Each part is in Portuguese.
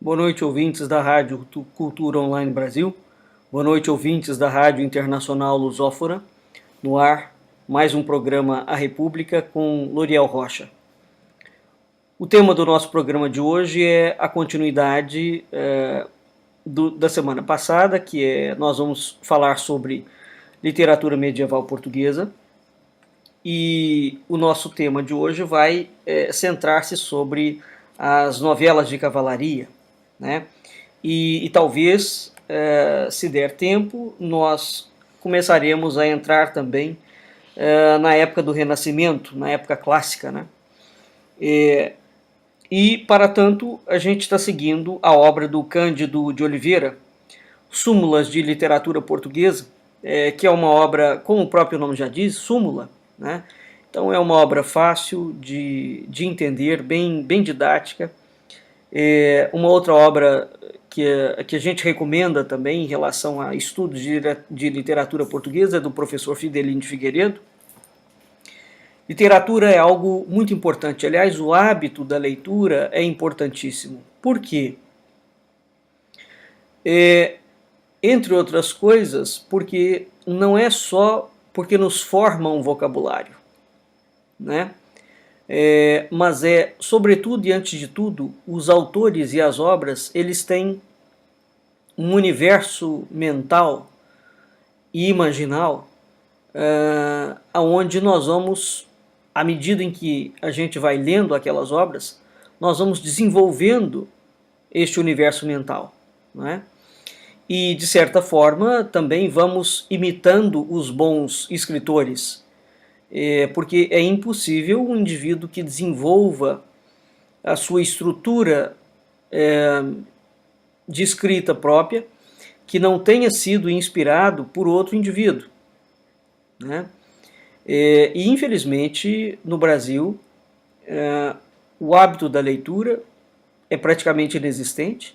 Boa noite, ouvintes da Rádio Cultura Online Brasil. Boa noite, ouvintes da Rádio Internacional Lusófona. No ar, mais um programa A República com Loriel Rocha. O tema do nosso programa de hoje é a continuidade da semana passada, nós vamos falar sobre literatura medieval portuguesa. E o nosso tema de hoje vai centrar-se sobre as novelas de cavalaria, né? E talvez, se der tempo, nós começaremos a entrar também na época do Renascimento, na época clássica, né? E, para tanto, a gente está seguindo a obra do Cândido de Oliveira, Súmulas de Literatura Portuguesa, que é uma obra, como o próprio nome já diz, súmula, né? Então é uma obra fácil de entender, bem didática. Uma outra obra que a gente recomenda também em relação a estudos de literatura portuguesa é do professor Fidelino de Figueiredo. Literatura é algo muito importante. Aliás, o hábito da leitura é importantíssimo. Por quê? Entre outras coisas, porque não é só porque nos forma um vocabulário, né? Mas sobretudo e antes de tudo, os autores e as obras, eles têm um universo mental e imaginal onde nós vamos, à medida em que a gente vai lendo aquelas obras, nós vamos desenvolvendo este universo mental, né? E, de certa forma, também vamos imitando os bons escritores, porque é impossível um indivíduo que desenvolva a sua estrutura de escrita própria que não tenha sido inspirado por outro indivíduo, né? E, infelizmente, no Brasil, o hábito da leitura é praticamente inexistente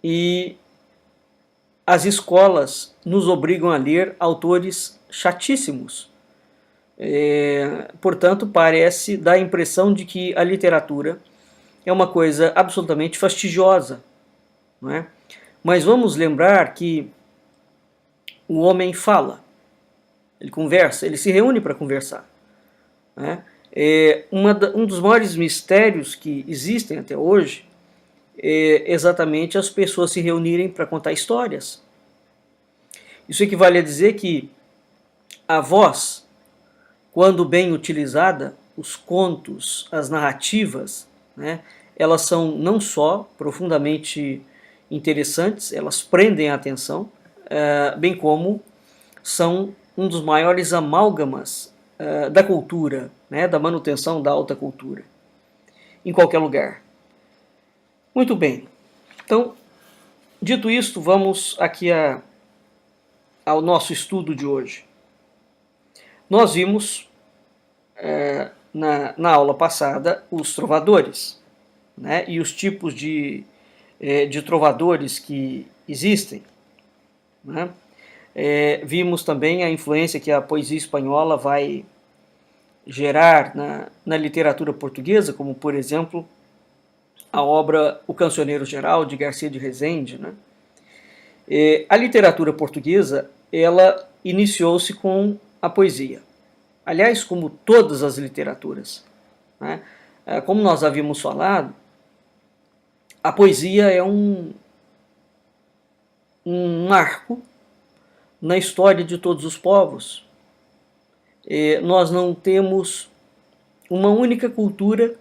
e as escolas nos obrigam a ler autores chatíssimos. Portanto, parece dar a impressão de que a literatura é uma coisa absolutamente fastidiosa, não é? Mas vamos lembrar que o homem fala, ele conversa, ele se reúne para conversar, né? Um dos maiores mistérios que existem até hoje é exatamente as pessoas se reunirem para contar histórias. Isso equivale a dizer que a voz, quando bem utilizada, os contos, as narrativas, né, elas são não só profundamente interessantes, elas prendem a atenção, bem como são um dos maiores amálgamas da cultura, né, da manutenção da alta cultura, em qualquer lugar. Muito bem, então, dito isto, vamos aqui ao nosso estudo de hoje. Nós vimos na aula passada os trovadores, né, e os tipos de trovadores que existem, né? Vimos também a influência que a poesia espanhola vai gerar na literatura portuguesa, como, por exemplo, a obra O Cancioneiro Geral, de Garcia de Rezende, né? A literatura portuguesa, ela iniciou-se com a poesia. Aliás, como todas as literaturas, né? Como nós havíamos falado, a poesia é um marco na história de todos os povos. Nós não temos uma única cultura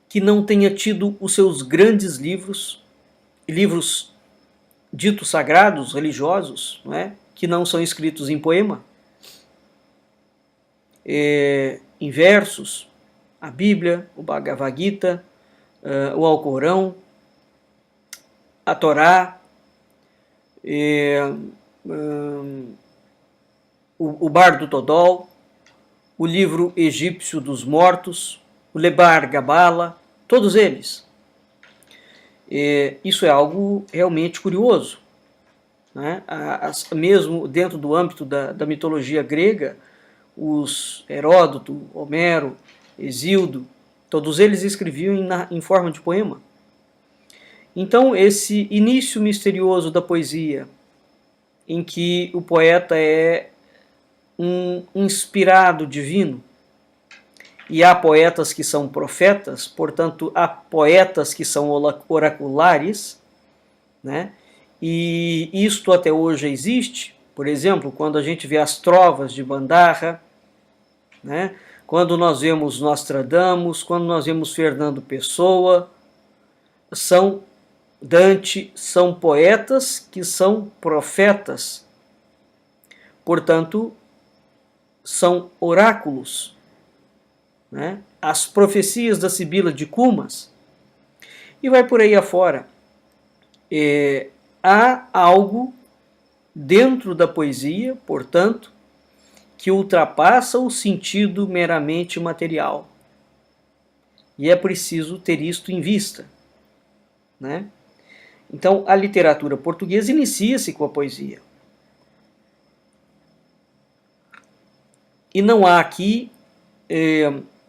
que não tenha tido os seus grandes livros ditos sagrados, religiosos, não é? Que não são escritos em poema, em versos, a Bíblia, o Bhagavad Gita, o Alcorão, a Torá, o Bardo Todol, o livro egípcio dos mortos, o Lebar Gabala, todos eles. Isso é algo realmente curioso, né? Mesmo dentro do âmbito da mitologia grega, os Heródoto, Homero, Hesíodo, Todos eles escreviam em forma de poema. Então, esse início misterioso da poesia, em que o poeta é um inspirado divino, e há poetas que são profetas, portanto, há poetas que são oraculares, né? E isto até hoje existe. Por exemplo, quando a gente vê as trovas de Bandarra, né? Quando nós vemos Nostradamus, quando nós vemos Fernando Pessoa, são Dante, são poetas que são profetas, portanto, são oráculos, né? As profecias da Sibila de Cumas, e vai por aí afora. Há algo dentro da poesia, portanto, que ultrapassa o sentido meramente material. E é preciso ter isto em vista, né? Então, a literatura portuguesa inicia-se com a poesia. E não há aqui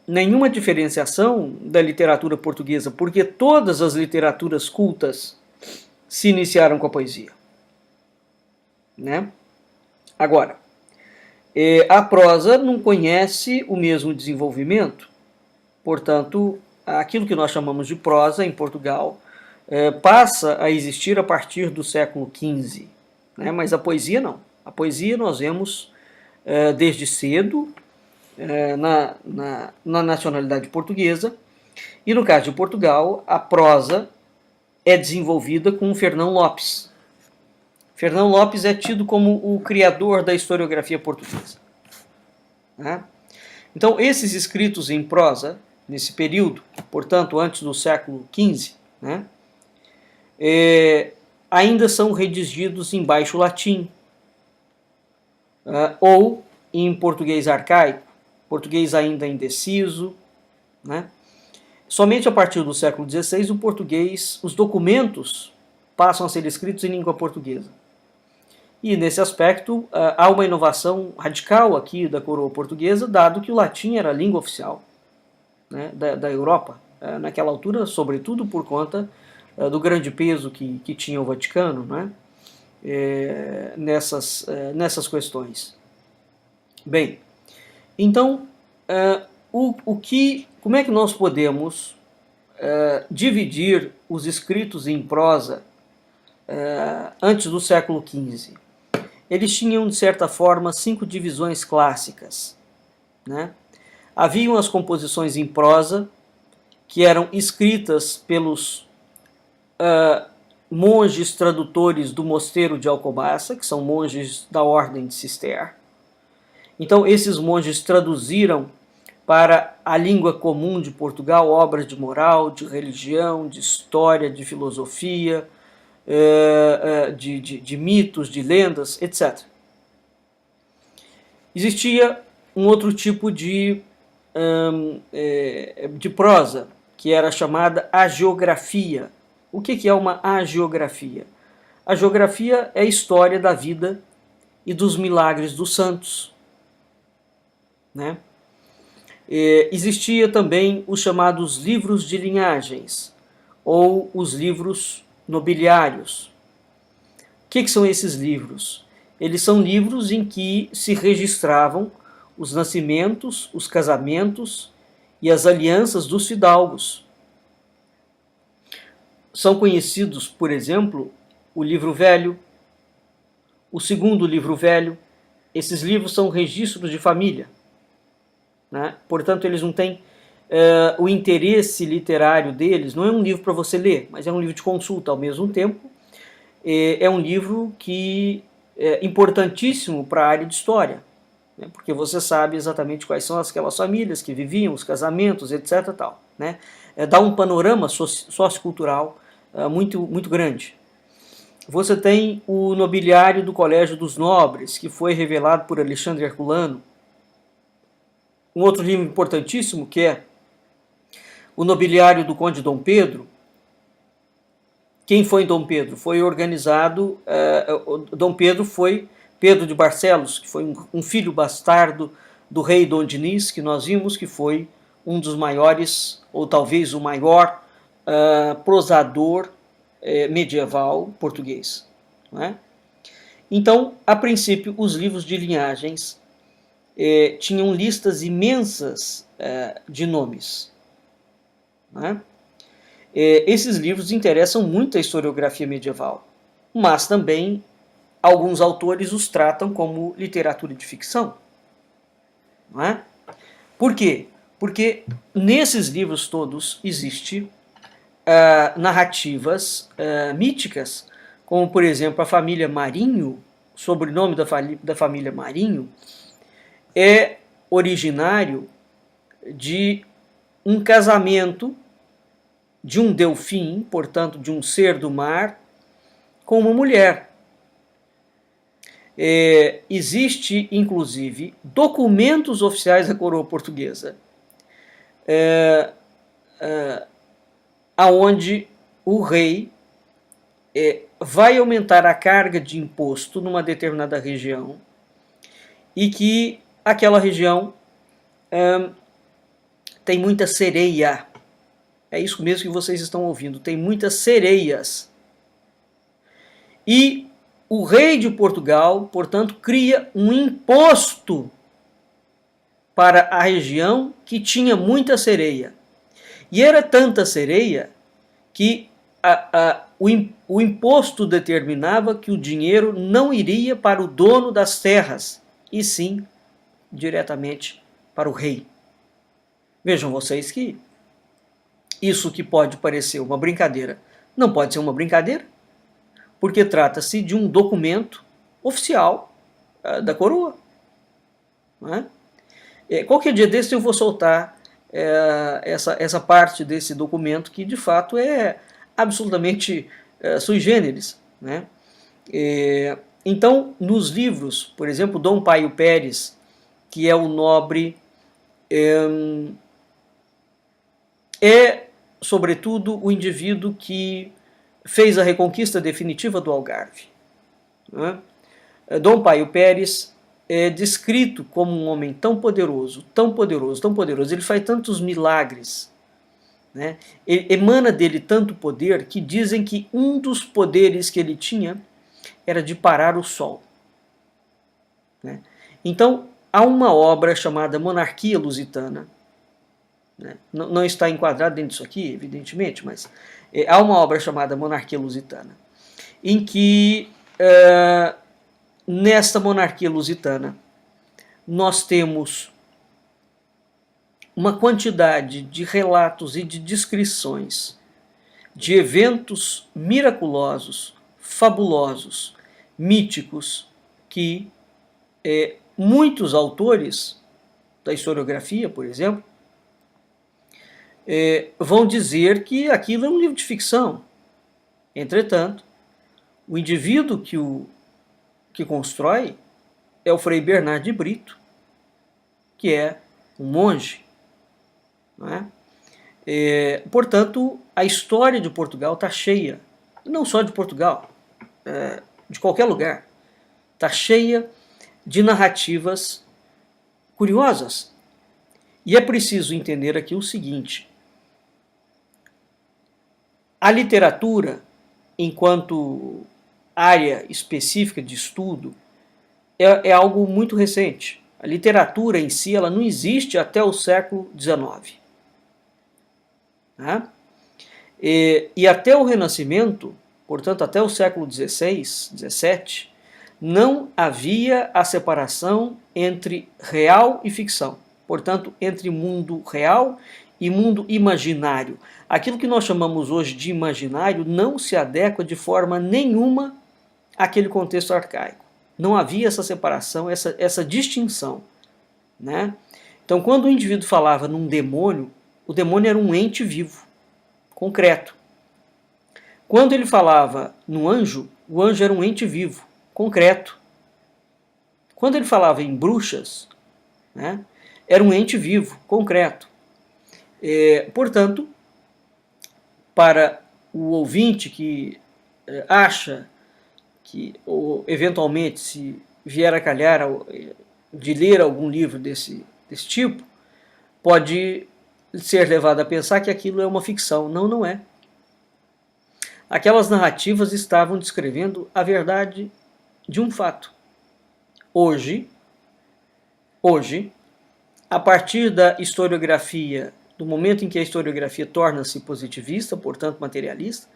nenhuma diferenciação da literatura portuguesa, porque todas as literaturas cultas se iniciaram com a poesia, né? Agora, a prosa não conhece o mesmo desenvolvimento, portanto, aquilo que nós chamamos de prosa em Portugal passa a existir a partir do século XV, né? Mas a poesia não. A poesia nós vemos desde cedo na nacionalidade portuguesa, e no caso de Portugal, a prosa é desenvolvida com Fernão Lopes. Fernão Lopes é tido como o criador da historiografia portuguesa, né? Então, esses escritos em prosa, nesse período, portanto, antes do século XV, né, ainda são redigidos em baixo latim, ou em português arcaico, português ainda indeciso, né? Somente a partir do século XVI, o português, os documentos passam a ser escritos em língua portuguesa. E, nesse aspecto, há uma inovação radical aqui da coroa portuguesa, dado que o latim era a língua oficial, né, da Europa, naquela altura, sobretudo por conta do grande peso que tinha o Vaticano, né, nessas questões. Bem, então, como é que nós podemos dividir os escritos em prosa antes do século XV? Eles tinham, de certa forma, 5 divisões clássicas, né? Haviam as composições em prosa, que eram escritas pelos monges tradutores do mosteiro de Alcobaça, que são monges da ordem de Cister. Então, esses monges traduziram para a língua comum de Portugal obras de moral, de religião, de história, de filosofia, de mitos, de lendas, etc. Existia um outro tipo de prosa, que era chamada hagiografia. O que é uma hagiografia? A hagiografia é a história da vida e dos milagres dos santos, né? Existia também os chamados livros de linhagens, ou os livros nobiliários. O que são esses livros? Eles são livros em que se registravam os nascimentos, os casamentos e as alianças dos fidalgos. São conhecidos, por exemplo, o Livro Velho, o Segundo Livro Velho. Esses livros são registros de família, né? Portanto, eles não têm o interesse literário deles, não é um livro para você ler, mas é um livro de consulta ao mesmo tempo. É um livro que é importantíssimo para a área de história, né? Porque você sabe exatamente quais são aquelas famílias que viviam, os casamentos, etc. Tal, né? Dá um panorama sociocultural muito, muito grande. Você tem o Nobiliário do Colégio dos Nobres, que foi revelado por Alexandre Herculano. Um outro livro importantíssimo, que é o Nobiliário do Conde Dom Pedro. Quem foi Dom Pedro? Foi organizado... Dom Pedro foi Pedro de Barcelos, que foi um filho bastardo do rei Dom Dinis, que nós vimos que foi um dos maiores, ou talvez o maior, prosador medieval português. Não é? Então, a princípio, os livros de linhagens tinham listas imensas de nomes. Não é? Esses livros interessam muito a historiografia medieval, mas também alguns autores os tratam como literatura de ficção. Não é? Por quê? Porque nesses livros todos existe narrativas míticas, como por exemplo a família Marinho, o sobrenome da família Marinho é originário de um casamento de um delfim, portanto de um ser do mar, com uma mulher. Existe, inclusive, documentos oficiais da coroa portuguesa, aonde o rei vai aumentar a carga de imposto numa determinada região e que aquela região tem muita sereia. É isso mesmo que vocês estão ouvindo, tem muitas sereias. E o rei de Portugal, portanto, cria um imposto para a região que tinha muita sereia. E era tanta sereia que o imposto determinava que o dinheiro não iria para o dono das terras, e sim diretamente para o rei. Vejam vocês que isso que pode parecer uma brincadeira, não pode ser uma brincadeira, porque trata-se de um documento oficial da coroa. Não é? Qualquer dia desse eu vou soltar essa parte desse documento que de fato é absolutamente sui generis. Né? Então, nos livros, por exemplo, Dom Paio Pérez, que é o nobre, sobretudo, o indivíduo que fez a reconquista definitiva do Algarve. Né? Dom Paio Pérez é descrito como um homem tão poderoso, tão poderoso, tão poderoso, ele faz tantos milagres, né? Emana dele tanto poder que dizem que um dos poderes que ele tinha era de parar o sol. Né? Então, há uma obra chamada Monarquia Lusitana, né? Não está enquadrado dentro disso aqui, evidentemente, mas há uma obra chamada Monarquia Lusitana, em que nesta monarquia lusitana nós temos uma quantidade de relatos e de descrições de eventos miraculosos, fabulosos, míticos, que muitos autores da historiografia, por exemplo, vão dizer que aquilo é um livro de ficção. Entretanto, o indivíduo que constrói é o Frei Bernardo de Brito, que é um monge. Não é? Portanto, a história de Portugal está cheia, não só de Portugal, de qualquer lugar, está cheia de narrativas curiosas. E é preciso entender aqui o seguinte: a literatura, enquanto área específica de estudo, é algo muito recente. A literatura em si ela não existe até o século XIX. Né? E até o Renascimento, portanto até o século XVI, XVII, não havia a separação entre real e ficção. Portanto, entre mundo real e mundo imaginário. Aquilo que nós chamamos hoje de imaginário não se adequa de forma nenhuma àquele contexto arcaico. Não havia essa separação, essa distinção. Né? Então, quando o indivíduo falava num demônio, o demônio era um ente vivo, concreto. Quando ele falava no anjo, o anjo era um ente vivo, concreto. Quando ele falava em bruxas, né, era um ente vivo, concreto. Portanto, para o ouvinte que acha que, ou eventualmente, se vier a calhar de ler algum livro desse tipo, pode ser levado a pensar que aquilo é uma ficção. Não, não é. Aquelas narrativas estavam descrevendo a verdade de um fato. Hoje, a partir da historiografia, do momento em que a historiografia torna-se positivista, portanto materialista,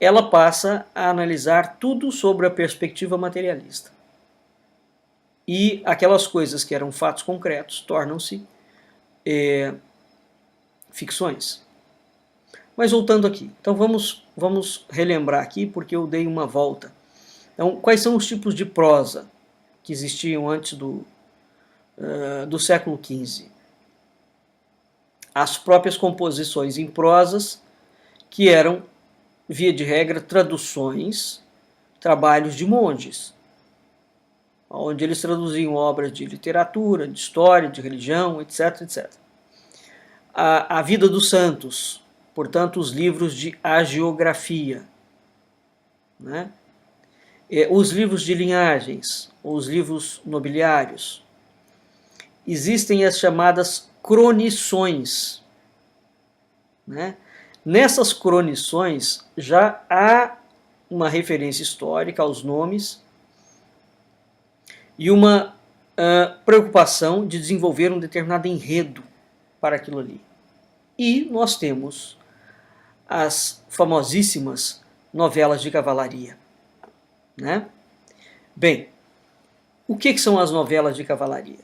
ela passa a analisar tudo sobre a perspectiva materialista. E aquelas coisas que eram fatos concretos tornam-se ficções. Mas voltando aqui, então vamos relembrar aqui, porque eu dei uma volta. Então, quais são os tipos de prosa que existiam antes do século XV? As próprias composições em prosas, que eram, via de regra, traduções, trabalhos de monges, onde eles traduziam obras de literatura, de história, de religião, etc, etc. A vida dos santos, portanto, os livros de hagiografia, né? Os livros de linhagens, os livros nobiliários. Existem as chamadas cronições, né? Nessas cronições já há uma referência histórica aos nomes e uma preocupação de desenvolver um determinado enredo para aquilo ali. E nós temos as famosíssimas novelas de cavalaria, né? Bem, o que são as novelas de cavalaria?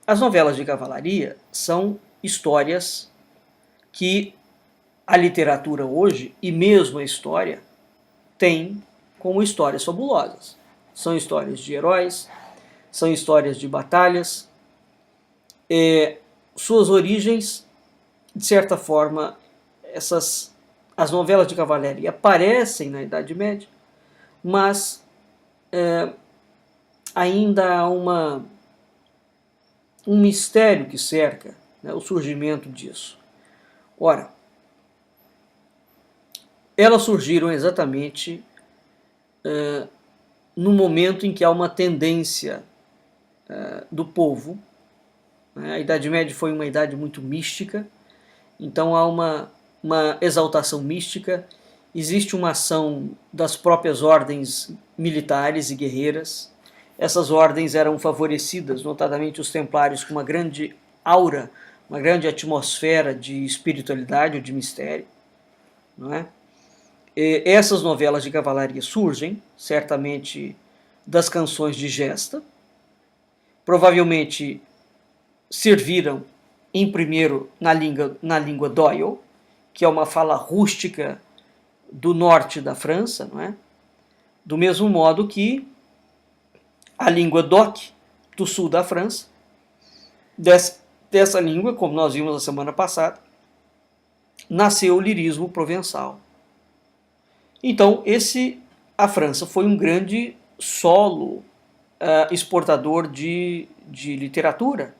As novelas de cavalaria são histórias que a literatura hoje, e mesmo a história, tem como histórias fabulosas. São histórias de heróis, são histórias de batalhas. Suas origens, de certa forma, as novelas de cavalaria aparecem na Idade Média, mas ainda há um mistério que cerca, né, o surgimento disso. Ora, elas surgiram exatamente no momento em que há uma tendência do povo. A Idade Média foi uma idade muito mística, então há uma exaltação mística, existe uma ação das próprias ordens militares e guerreiras. Essas ordens eram favorecidas, notadamente os templários, com uma grande aura, uma grande atmosfera de espiritualidade ou de mistério, não é? Essas novelas de cavalaria surgem, certamente, das canções de gesta, provavelmente serviram em primeiro na língua Doyle, que é uma fala rústica do norte da França, não é? Do mesmo modo que a língua Doc, do sul da França, dessa língua, como nós vimos na semana passada, nasceu o lirismo provençal. Então, a França foi um grande solo exportador de literatura,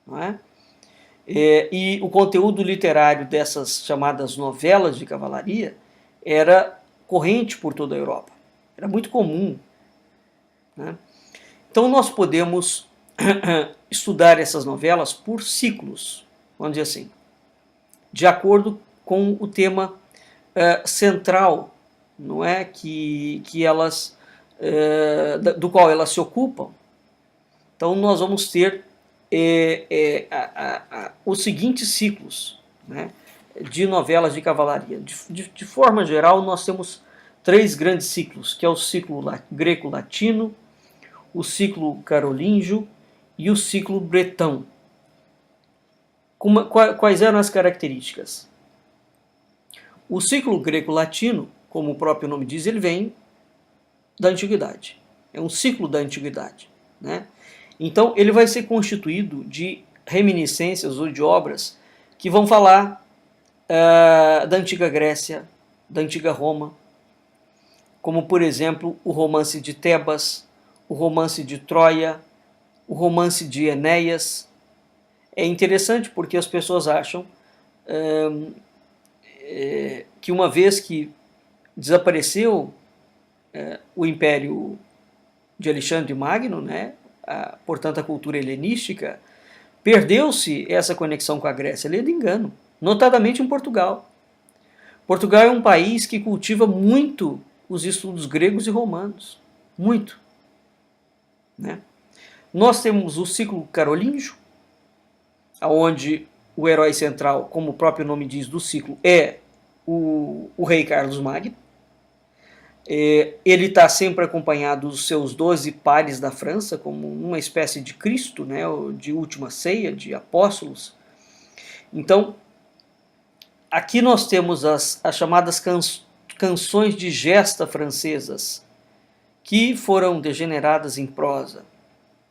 não é? E o conteúdo literário dessas chamadas novelas de cavalaria era corrente por toda a Europa, era muito comum, né? Então nós podemos estudar essas novelas por ciclos, vamos dizer assim, de acordo com o tema central, não é, que elas do qual elas se ocupam. Então nós vamos ter os seguintes ciclos, né, de novelas de cavalaria. De forma geral, nós temos 3 grandes ciclos, que é o ciclo greco-latino, o ciclo carolíngio e o ciclo bretão. Quais eram as características? O ciclo greco-latino, como o próprio nome diz, ele vem da antiguidade. É um ciclo da antiguidade, né? Então, ele vai ser constituído de reminiscências ou de obras que vão falar da antiga Grécia, da antiga Roma, como, por exemplo, o romance de Tebas, o romance de Troia, o romance de Enéas. É interessante porque as pessoas acham que uma vez que desapareceu o Império de Alexandre Magno, né, portanto a cultura helenística, Perdeu-se essa conexão com a Grécia, lê do engano, notadamente em Portugal. Portugal é um país que cultiva muito os estudos gregos e romanos, muito, né? Nós temos o ciclo carolíngio, onde o herói central, como o próprio nome diz do ciclo, é o rei Carlos Magno. Ele está sempre acompanhado dos seus 12 pares da França, como uma espécie de Cristo, né, de última ceia, de apóstolos. Então, aqui nós temos as chamadas canções de gesta francesas, que foram degeneradas em prosa,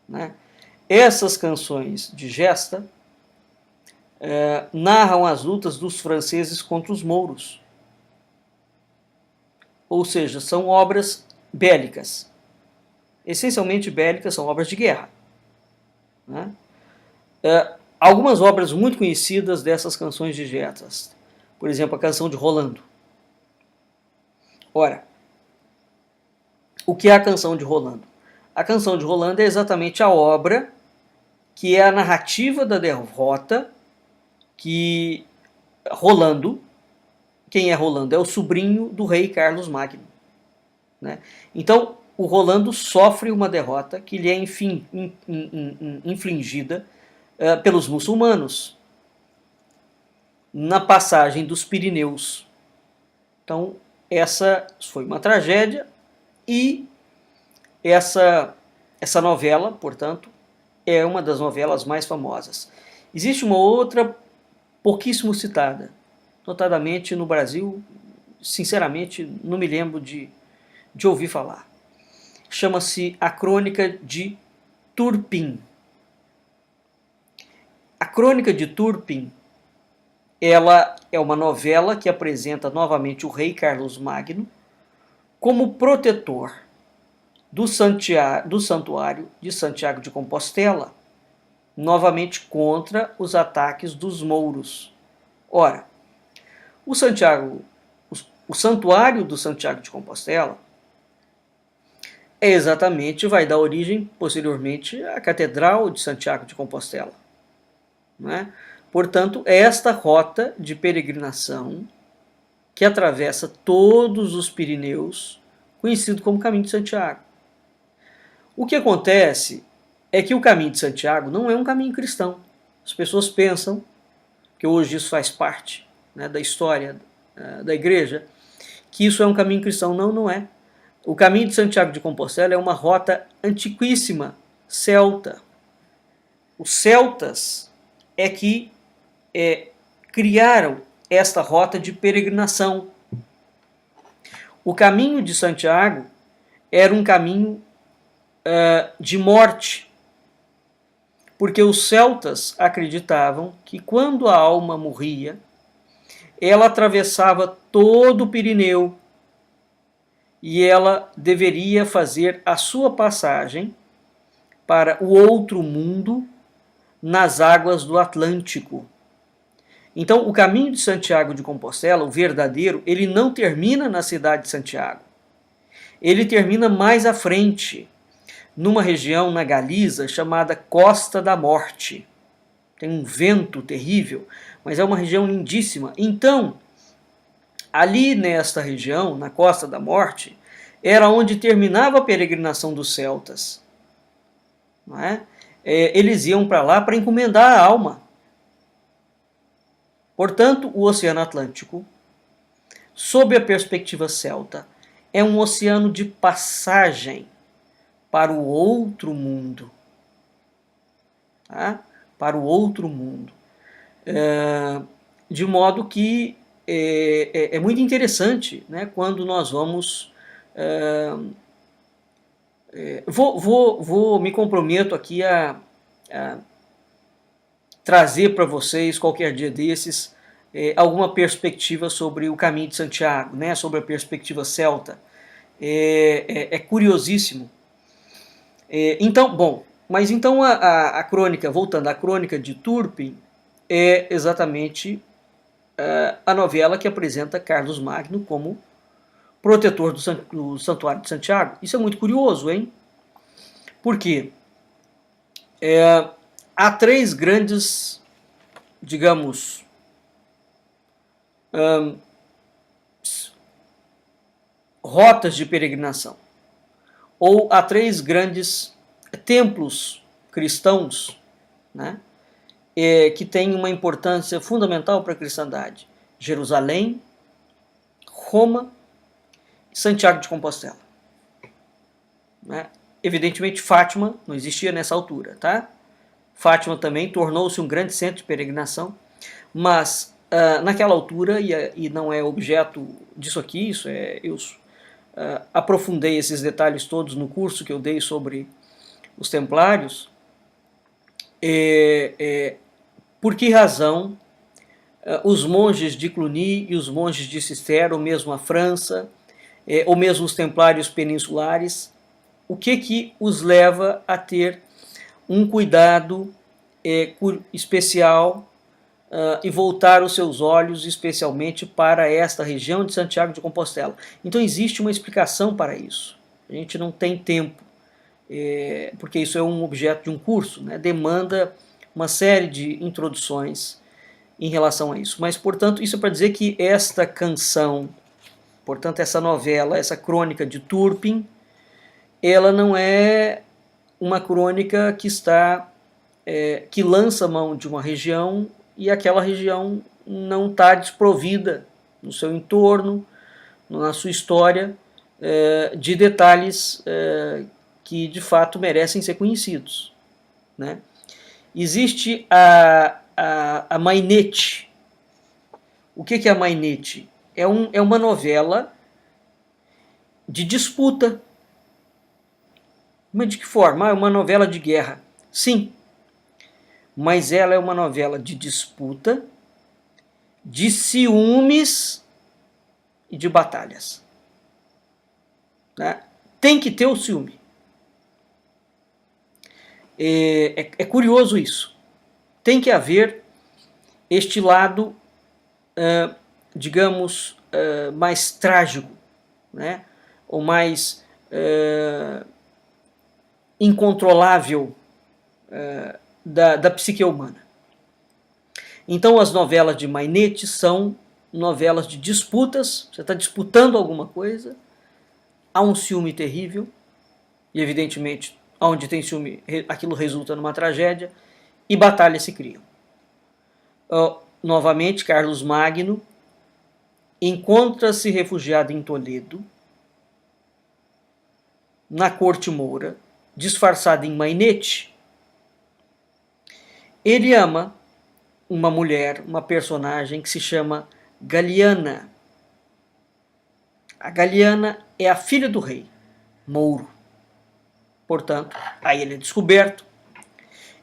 né? Essas canções de gesta narram as lutas dos franceses contra os mouros. Ou seja, são obras bélicas. Essencialmente bélicas, são obras de guerra, né? Algumas obras muito conhecidas dessas canções de gestas. Por exemplo, a canção de Rolando. Ora, o que é a canção de Rolando? A canção de Rolando é exatamente a obra que é a narrativa da derrota que Rolando, quem é Rolando? É o sobrinho do rei Carlos Magno, né? Então, o Rolando sofre uma derrota que lhe é infligida pelos muçulmanos na passagem dos Pirineus. Então, essa foi uma tragédia e essa novela, portanto, é uma das novelas mais famosas. Existe uma outra pouquíssimo citada, notadamente no Brasil, sinceramente não me lembro de ouvir falar. Chama-se A Crônica de Turpin. A Crônica de Turpin, ela é uma novela que apresenta novamente o rei Carlos Magno como protetor do santuário de Santiago de Compostela, novamente contra os ataques dos mouros. Ora, o santuário do Santiago de Compostela vai dar origem, posteriormente, à Catedral de Santiago de Compostela, né? Portanto, é esta rota de peregrinação que atravessa todos os Pirineus, conhecido como Caminho de Santiago. O que acontece é que o Caminho de Santiago não é um caminho cristão. As pessoas pensam que hoje isso faz parte, né, da história da igreja, que isso é um caminho cristão. Não, não é. O Caminho de Santiago de Compostela é uma rota antiquíssima, celta. Os celtas é que criaram esta rota de peregrinação. O Caminho de Santiago era um caminho de morte, porque os celtas acreditavam que quando a alma morria, ela atravessava todo o Pirineu e ela deveria fazer a sua passagem para o outro mundo nas águas do Atlântico. Então, o Caminho de Santiago de Compostela, o verdadeiro, ele não termina na cidade de Santiago. Ele termina mais à frente, numa região na Galiza chamada Costa da Morte. Tem um vento terrível, mas é uma região lindíssima. Então, ali nesta região, na Costa da Morte, era onde terminava a peregrinação dos celtas. Não é? Eles iam para lá para encomendar a alma. Portanto, o Oceano Atlântico, sob a perspectiva celta, é um oceano de passagem para o outro mundo. Tá? Para o outro mundo. De modo que é muito interessante, né, quando nós vamos... me comprometo aqui a trazer para vocês, qualquer dia desses, alguma perspectiva sobre o Caminho de Santiago, né, sobre a perspectiva celta. É curiosíssimo. Então, a crônica, voltando à crônica de Turpin, é exatamente a novela que apresenta Carlos Magno como protetor do Santuário de Santiago. Isso é muito curioso, hein? Por quê? há três grandes, digamos, rotas de peregrinação, ou há três grandes templos cristãos, né, que têm uma importância fundamental para a cristandade: Jerusalém, Roma e Santiago de Compostela. Né? Evidentemente, Fátima não existia nessa altura, tá? Fátima também tornou-se um grande centro de peregrinação, mas naquela altura, e não é objeto disso aqui, eu aprofundei esses detalhes todos no curso que eu dei sobre os templários. Por que razão os monges de Cluny e os monges de Cister, ou mesmo a França, ou mesmo os templários peninsulares, o que os leva a ter um cuidado especial e voltar os seus olhos especialmente para esta região de Santiago de Compostela? Então existe uma explicação para isso. A gente não tem tempo, porque isso é um objeto de um curso, né? Demanda uma série de introduções em relação a isso. Mas, portanto, isso é para dizer que esta canção, portanto, essa novela, essa crônica de Turpin, ela não é uma crônica que que lança mão de uma região e aquela região não está desprovida no seu entorno, na sua história, de detalhes que de fato merecem ser conhecidos. Né? Existe a Mainete. O que é a Mainete? É uma novela de disputa. Mas de que forma? É uma novela de guerra. Sim, mas ela é uma novela de disputa, de ciúmes e de batalhas. Né? Tem que ter o ciúme. É curioso isso. Tem que haver este lado, digamos, mais trágico, né? Ou mais incontrolável da psique humana. Então as novelas de Mainete são novelas de disputas. Você está disputando alguma coisa, há um ciúme terrível, e evidentemente onde tem ciúme aquilo resulta numa tragédia, e batalhas se criam. Novamente, Carlos Magno encontra-se refugiado em Toledo, na corte moura, disfarçado em Mainete. Ele ama uma mulher, uma personagem que se chama Galiana. A Galiana é a filha do rei, mouro. Portanto, aí ele é descoberto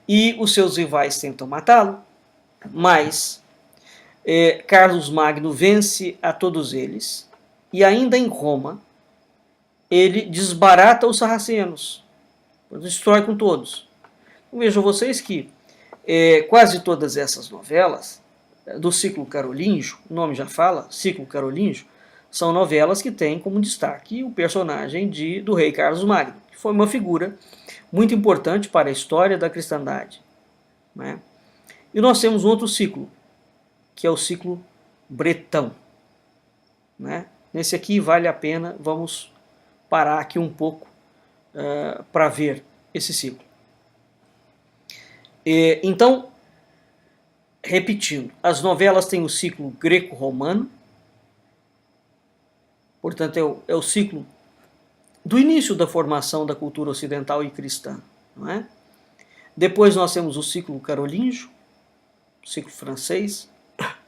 e os seus rivais tentam matá-lo, mas Carlos Magno vence a todos eles e ainda em Roma ele desbarata os sarracenos, destrói com todos. Então, vejam vocês que quase todas essas novelas do ciclo carolíngio, o nome já fala, ciclo carolíngio, são novelas que têm como destaque o personagem do rei Carlos Magno, que foi uma figura muito importante para a história da cristandade. Né? E nós temos um outro ciclo, que é o ciclo bretão. Né? Nesse aqui vale a pena, vamos parar aqui um pouco para ver esse ciclo. Então, repetindo, as novelas têm o ciclo greco-romano, portanto é o ciclo do início da formação da cultura ocidental e cristã. Não é? Depois nós temos o ciclo carolíngio, o ciclo francês,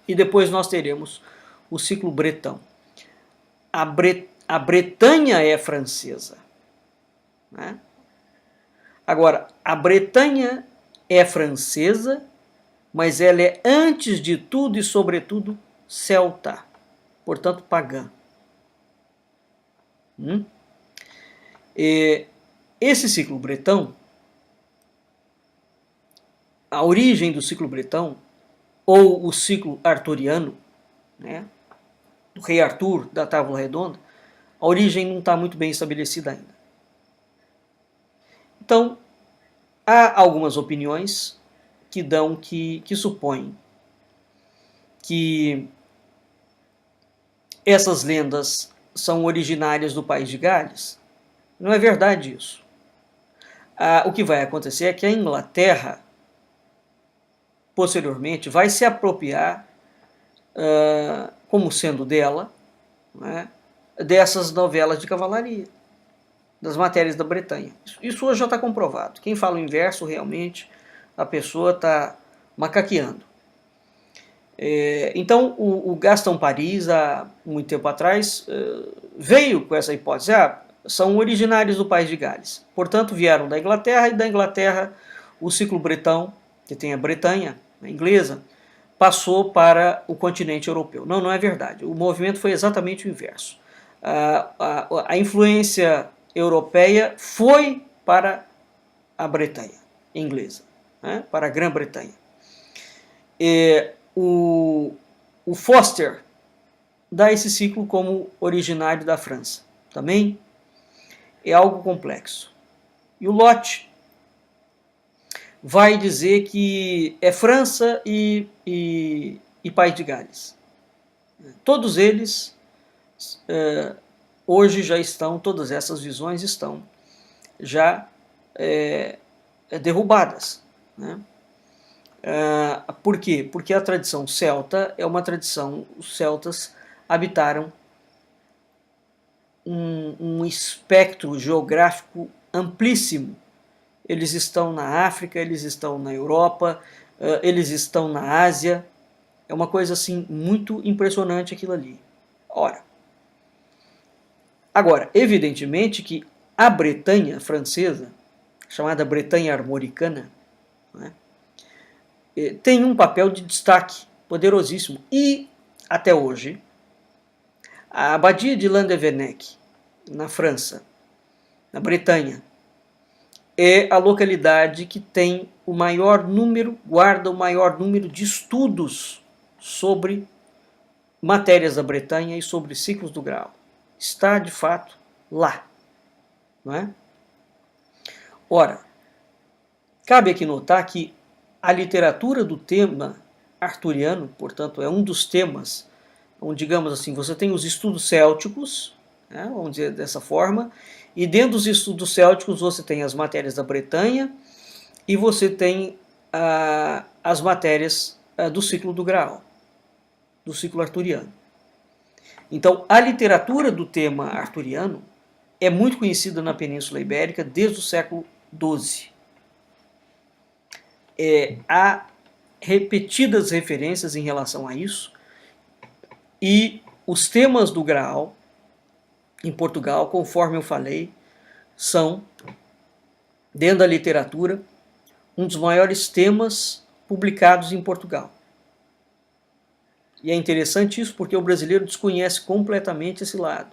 e depois nós teremos o ciclo bretão. A Bretanha é francesa. Né? Agora, a Bretanha é francesa, mas ela é, antes de tudo e sobretudo, celta, portanto pagã. Esse ciclo bretão, a origem do ciclo bretão, ou o ciclo arturiano, né, do rei Arthur, da Távola Redonda, a origem não está muito bem estabelecida ainda. Então, há algumas opiniões que supõem que essas lendas são originárias do país de Gales. Não é verdade isso. O que vai acontecer é que a Inglaterra, posteriormente, vai se apropriar, como sendo dela, né, dessas novelas de cavalaria, das matérias da Bretanha. Isso hoje já está comprovado. Quem fala o inverso, realmente, a pessoa está macaqueando. Então, o Gaston Paris, há muito tempo atrás, veio com essa hipótese. São originários do país de Gales. Portanto, vieram da Inglaterra, e da Inglaterra o ciclo bretão, que tem a Bretanha, a inglesa, passou para o continente europeu. Não, não é verdade. O movimento foi exatamente o inverso. A influência europeia foi para a Bretanha inglesa, né, para a Grã-Bretanha. O Foster dá esse ciclo como originário da França. Também é algo complexo. E o Lott vai dizer que é França e País de Gales. Todos eles hoje já estão, todas essas visões estão já derrubadas, né? Por quê? Porque a tradição celta é uma tradição, os celtas habitaram um espectro geográfico amplíssimo. Eles estão na África, eles estão na Europa, eles estão na Ásia. É uma coisa assim muito impressionante aquilo ali. Agora, evidentemente que a Bretanha francesa, chamada Bretanha armoricana, né, tem um papel de destaque poderosíssimo. E, até hoje, a abadia de Landévennec, na França, na Bretanha, é a localidade que tem o maior número, guarda o maior número de estudos sobre matérias da Bretanha e sobre ciclos do Graal. Está, de fato, lá. Não é? Ora, cabe aqui notar que a literatura do tema arturiano, portanto, é um dos temas onde, digamos assim, você tem os estudos célticos, né, vamos dizer dessa forma, e dentro dos estudos célticos você tem as matérias da Bretanha e você tem as matérias do ciclo do Graal, do ciclo arturiano. Então, a literatura do tema arturiano é muito conhecida na Península Ibérica desde o século XII. Há repetidas referências em relação a isso, e os temas do Graal em Portugal, conforme eu falei, são, dentro da literatura, um dos maiores temas publicados em Portugal. E é interessante isso porque o brasileiro desconhece completamente esse lado.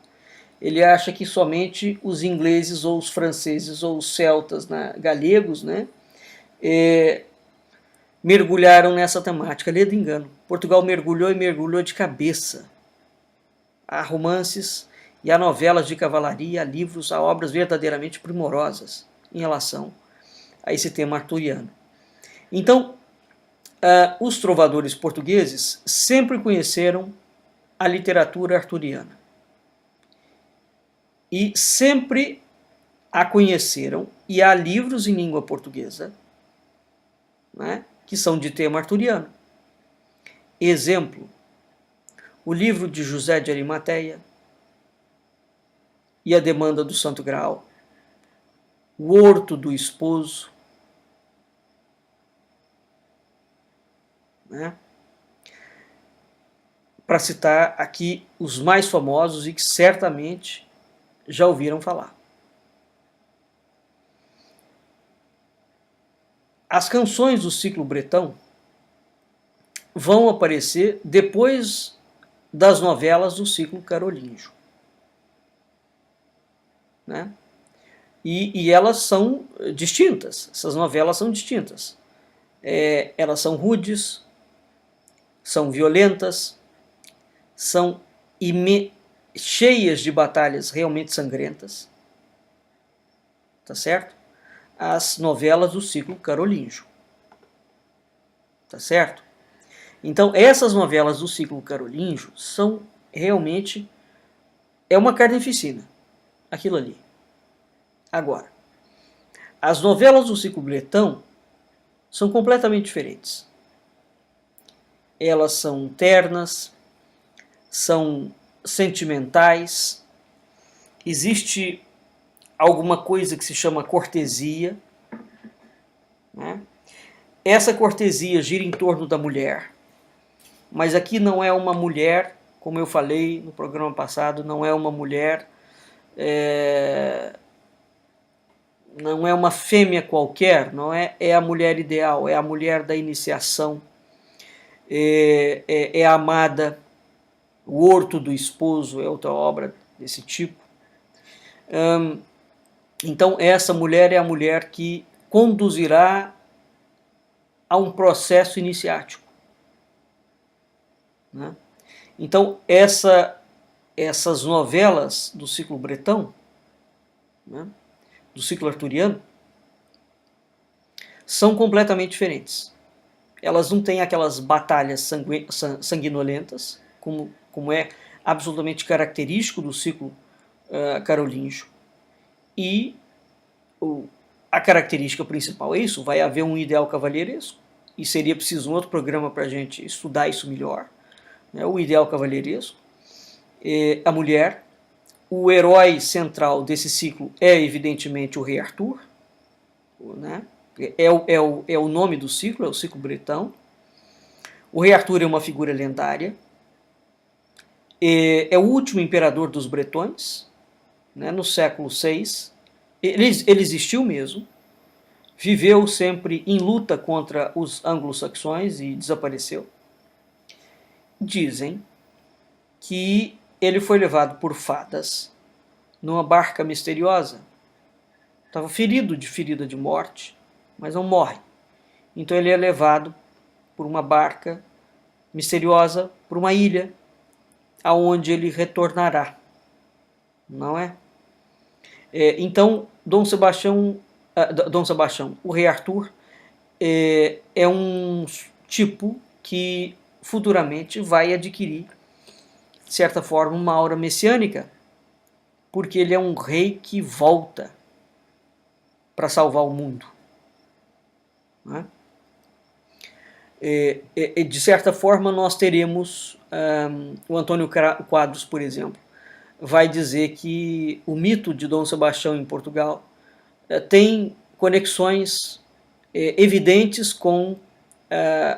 Ele acha que somente os ingleses ou os franceses ou os celtas, né, galegos, né, mergulharam nessa temática. Lê do engano. Portugal mergulhou e mergulhou de cabeça. Há romances e há novelas de cavalaria, há livros, há obras verdadeiramente primorosas em relação a esse tema arturiano. Então, os trovadores portugueses sempre conheceram a literatura arturiana e sempre a conheceram, e há livros em língua portuguesa, né, que são de tema arturiano. Exemplo, o livro de José de Arimateia e a Demanda do Santo Graal, o Horto do Esposo, né? Para citar aqui os mais famosos e que certamente já ouviram falar. As canções do ciclo bretão vão aparecer depois das novelas do ciclo carolíngio, né? E elas são distintas, essas novelas são distintas. Elas são rudes, são violentas, são cheias de batalhas realmente sangrentas, tá certo? As novelas do ciclo carolíngio. tá certo? Então, essas novelas do ciclo carolíngio são realmente, é uma carnificina, aquilo ali. Agora, as novelas do ciclo bretão são completamente diferentes. Elas são ternas, são sentimentais, existe alguma coisa que se chama cortesia, né? Essa cortesia gira em torno da mulher, mas aqui não é uma mulher, como eu falei no programa passado, não é uma mulher, não é uma fêmea qualquer, não é, é a mulher ideal, é a mulher da iniciação, é a amada. O Horto do Esposo é outra obra desse tipo. Então, essa mulher é a mulher que conduzirá a um processo iniciático, né? Então, essas novelas do ciclo bretão, né, do ciclo arturiano, são completamente diferentes. Elas não têm aquelas batalhas sanguinolentas, como é absolutamente característico do ciclo carolíngio. E a característica principal é isso, vai haver um ideal cavalheiresco, e seria preciso um outro programa para a gente estudar isso melhor, né? O ideal cavalheiresco, a mulher, o herói central desse ciclo é evidentemente o rei Arthur, né? É o nome do ciclo, é o ciclo bretão. O rei Arthur é uma figura lendária, é o último imperador dos bretões, né, no século VI. Ele existiu mesmo, viveu sempre em luta contra os anglo-saxões e desapareceu. Dizem que ele foi levado por fadas numa barca misteriosa. Estava ferida de morte, mas não morre. Então ele é levado por uma barca misteriosa, por uma ilha, aonde ele retornará, não é? Então, Dom Sebastião, o rei Arthur, é um tipo que futuramente vai adquirir, de certa forma, uma aura messiânica, porque ele é um rei que volta para salvar o mundo, né? De certa forma, nós teremos o Antônio Quadros, por exemplo, vai dizer que o mito de Dom Sebastião em Portugal tem conexões evidentes com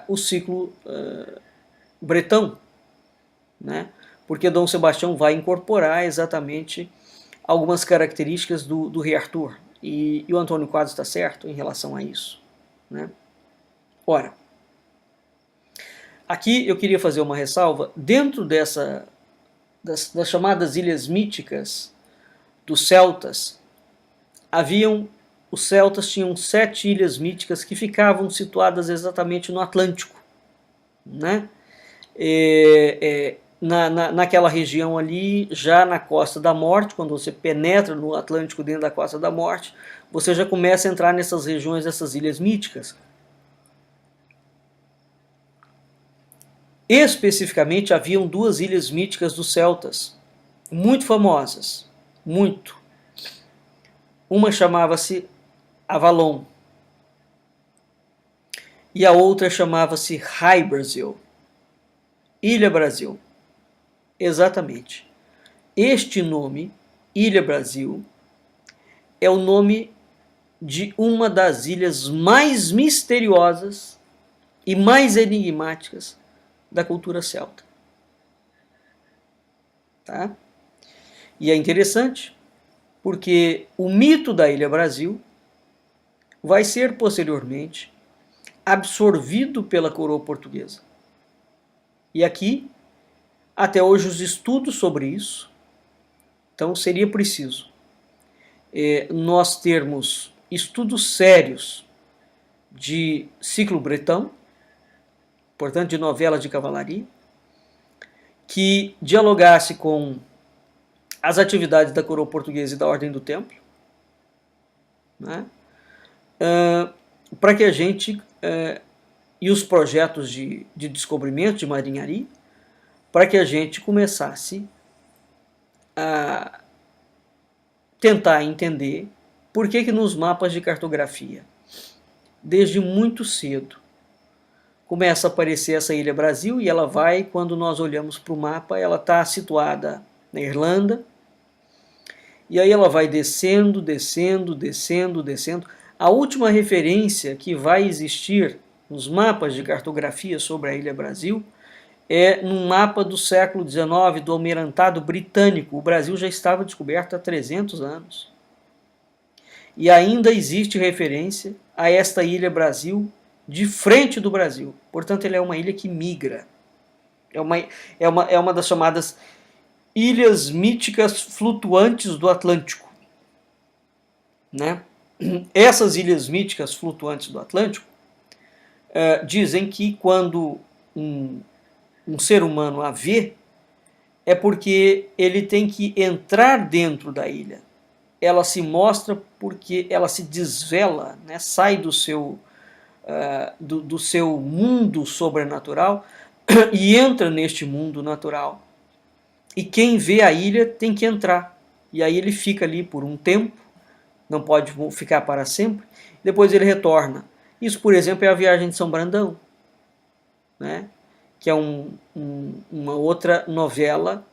o ciclo bretão, né? Porque Dom Sebastião vai incorporar exatamente algumas características do rei Arthur, e o Antônio Quadros está certo em relação a isso, né? Ora, aqui eu queria fazer uma ressalva. Dentro das chamadas ilhas míticas dos celtas, os celtas tinham 7 ilhas míticas que ficavam situadas exatamente no Atlântico, né? Naquela região ali, já na Costa da Morte, quando você penetra no Atlântico dentro da Costa da Morte, você já começa a entrar nessas regiões, dessas ilhas míticas. Especificamente, haviam 2 ilhas míticas dos celtas, muito famosas, muito. Uma chamava-se Avalon e a outra chamava-se High Brasil, Ilha Brasil. Exatamente. Este nome, Ilha Brasil, é o nome de uma das ilhas mais misteriosas e mais enigmáticas da cultura celta. Tá? E é interessante, porque o mito da Ilha Brasil vai ser posteriormente absorvido pela coroa portuguesa. E aqui, até hoje, os estudos sobre isso, então seria preciso nós termos estudos sérios de ciclo bretão, portanto de novelas de cavalaria, que dialogasse com as atividades da coroa portuguesa e da Ordem do Templo, né? Para que a gente e os projetos de descobrimento, de marinharia, para que a gente começasse a tentar entender por que nos mapas de cartografia, desde muito cedo, começa a aparecer essa Ilha Brasil, e ela vai, quando nós olhamos para o mapa, ela está situada na Irlanda, e aí ela vai descendo, descendo, descendo, descendo. A última referência que vai existir nos mapas de cartografia sobre a Ilha Brasil é num mapa do século XIX, do Almirantado Britânico. O Brasil já estava descoberto há 300 anos. E ainda existe referência a esta Ilha Brasil de frente do Brasil. Portanto, ela é uma ilha que migra. É uma das chamadas ilhas míticas flutuantes do Atlântico. Né? Essas ilhas míticas flutuantes do Atlântico dizem que quando um ser humano a vê, é porque ele tem que entrar dentro da ilha. Ela se mostra porque ela se desvela, né? Sai do seu mundo sobrenatural e entra neste mundo natural. E quem vê a ilha tem que entrar. E aí ele fica ali por um tempo, não pode ficar para sempre, depois ele retorna. Isso, por exemplo, é a Viagem de São Brandão, né? Que é uma outra novela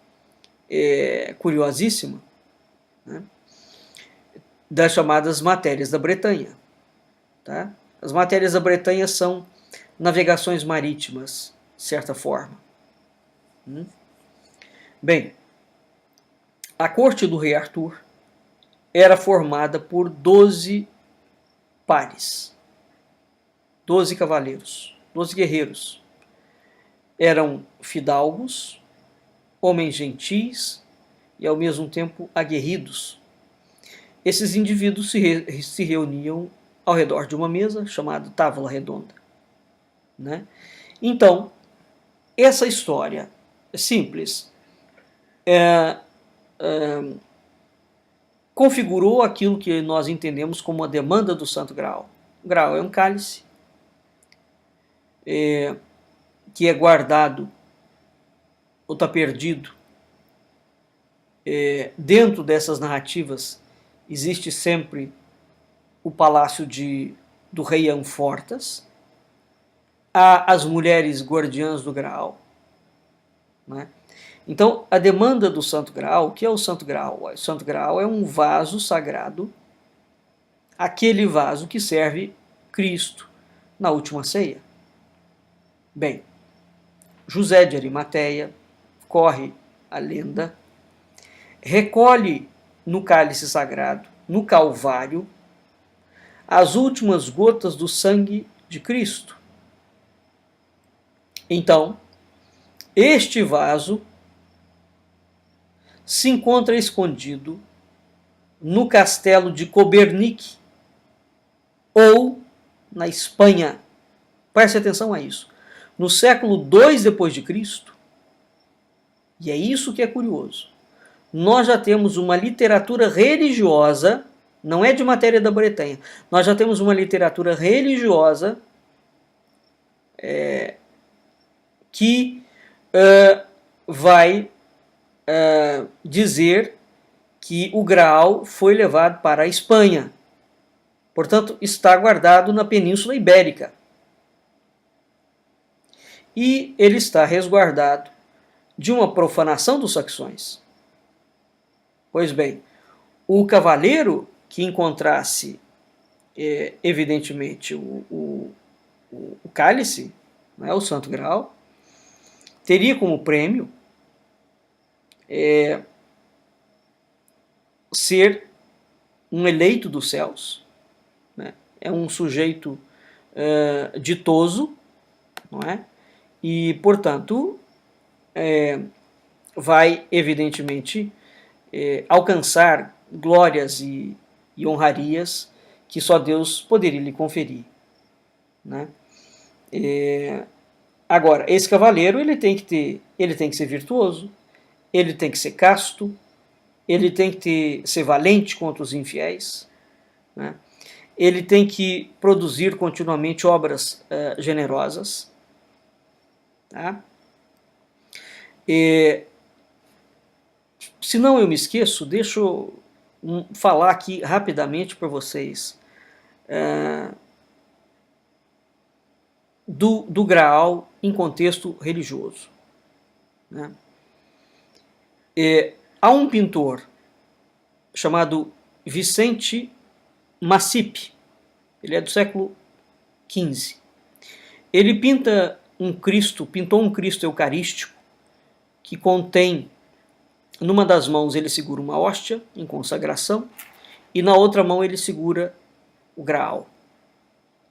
curiosíssima, né? Das chamadas Matérias da Bretanha. Tá? As Matérias da Bretanha são navegações marítimas, de certa forma. Bem, a corte do rei Arthur era formada por 12 pares, 12 cavaleiros, 12 guerreiros. Eram fidalgos, homens gentis e ao mesmo tempo aguerridos. Esses indivíduos se reuniam ao redor de uma mesa chamada Távola Redonda. Né? Então, essa história simples configurou aquilo que nós entendemos como a demanda do Santo Graal. O Graal é um cálice que é guardado ou está perdido. Dentro dessas narrativas existe sempre o palácio do rei Anfortas, há as mulheres guardiãs do Graal. Né? Então, a demanda do Santo Graal, o que é o Santo Graal? O Santo Graal é um vaso sagrado, aquele vaso que serve Cristo na última ceia. Bem, José de Arimateia, corre a lenda, recolhe no cálice sagrado, no Calvário, as últimas gotas do sangue de Cristo. Então, este vaso se encontra escondido no castelo de Cobernic ou na Espanha. Preste atenção a isso. No século II depois de Cristo, e é isso que é curioso, nós já temos uma literatura religiosa, não é de Matéria da Bretanha, nós já temos uma literatura religiosa que vai dizer que o Graal foi levado para a Espanha. Portanto, está guardado na Península Ibérica. E ele está resguardado de uma profanação dos saxões. Pois bem, o cavaleiro que encontrasse, evidentemente, o cálice, né, o Santo Graal, teria como prêmio ser um eleito dos céus, né? É um sujeito ditoso, não é? E, portanto, vai, evidentemente, alcançar glórias e honrarias que só Deus poderia lhe conferir. Né? Agora, esse cavaleiro ele tem que ser virtuoso, ele tem que ser casto, ele tem que ser valente contra os infiéis. Né? ele tem que produzir continuamente obras generosas. Tá? Se não eu me esqueço, deixa eu falar aqui rapidamente para vocês do Graal em contexto religioso. Né? Há um pintor chamado Vicente Massip, ele é do século XV. Ele pintou um Cristo eucarístico que contém, numa das mãos ele segura uma hóstia em consagração e na outra mão ele segura o Graal.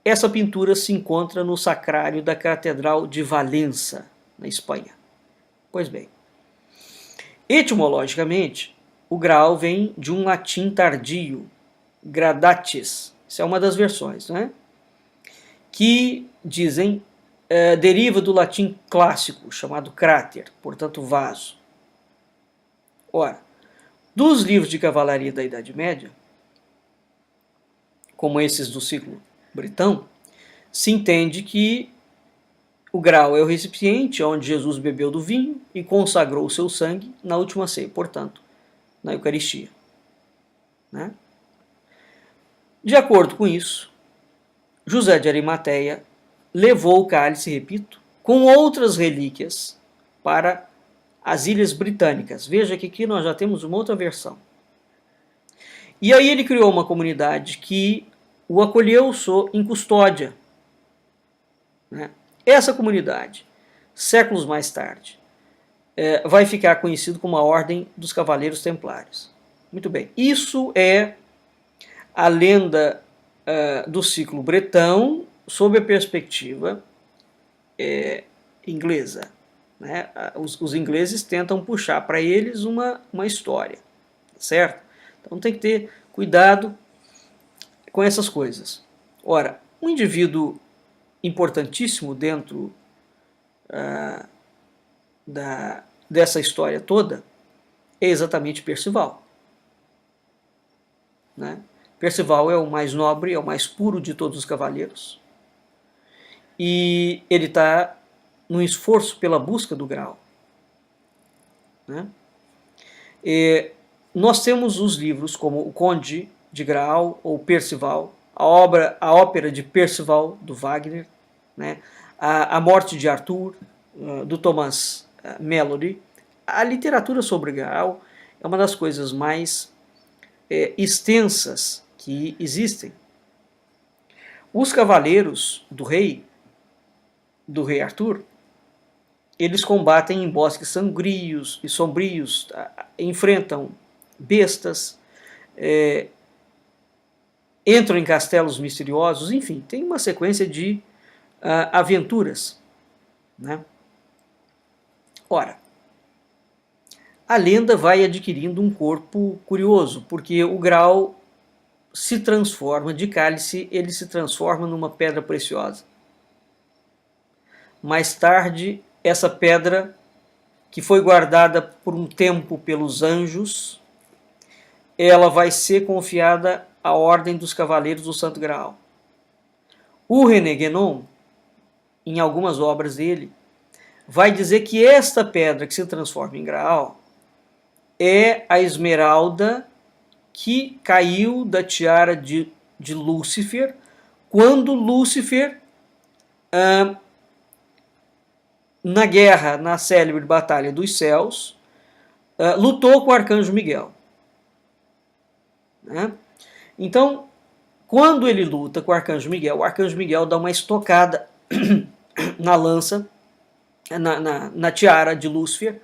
Essa pintura se encontra no sacrário da Catedral de Valença, na Espanha. Pois bem, etimologicamente, o Graal vem de um latim tardio, gradatis, isso é uma das versões, né? Que dizem deriva do latim clássico, chamado cráter, portanto vaso. Ora, dos livros de cavalaria da Idade Média, como esses do ciclo bretão, se entende que o Graal é o recipiente onde Jesus bebeu do vinho e consagrou o seu sangue na última ceia, portanto, na Eucaristia. Né? De acordo com isso, José de Arimateia levou o cálice, repito, com outras relíquias para as Ilhas Britânicas. Veja que aqui nós já temos uma outra versão. E aí ele criou uma comunidade que o acolheu em custódia. Né? Essa comunidade, séculos mais tarde, vai ficar conhecido como a Ordem dos Cavaleiros Templários. Muito bem, isso é a lenda do ciclo bretão sob a perspectiva inglesa. Né? Os ingleses tentam puxar para eles uma história, certo? Então tem que ter cuidado com essas coisas. Ora, um indivíduo importantíssimo dentro dessa história toda é exatamente Percival. Né? Percival é o mais nobre, é o mais puro de todos os cavaleiros. E ele está num esforço pela busca do Graal. Né? Nós temos os livros como O Conde de Graal ou Percival, a ópera de Percival, do Wagner, né? A Morte de Arthur, do Thomas Malory. A literatura sobre Graal é uma das coisas mais extensas que existem. Os cavaleiros do rei Arthur, eles combatem em bosques sangrios e sombrios, enfrentam bestas, entram em castelos misteriosos, enfim, tem uma sequência de aventuras. Né? Ora, a lenda vai adquirindo um corpo curioso, porque o Graal se transforma, de cálice, ele se transforma numa pedra preciosa. Mais tarde, essa pedra, que foi guardada por um tempo pelos anjos, ela vai ser confiada à Ordem dos Cavaleiros do Santo Graal. O René Guénon, em algumas obras dele, vai dizer que esta pedra que se transforma em Graal é a esmeralda que caiu da tiara de Lúcifer, quando Lúcifer, na guerra, na célebre Batalha dos Céus, lutou com o Arcanjo Miguel. Né? Então, quando ele luta com o Arcanjo Miguel dá uma estocada na lança, na tiara de Lúcifer,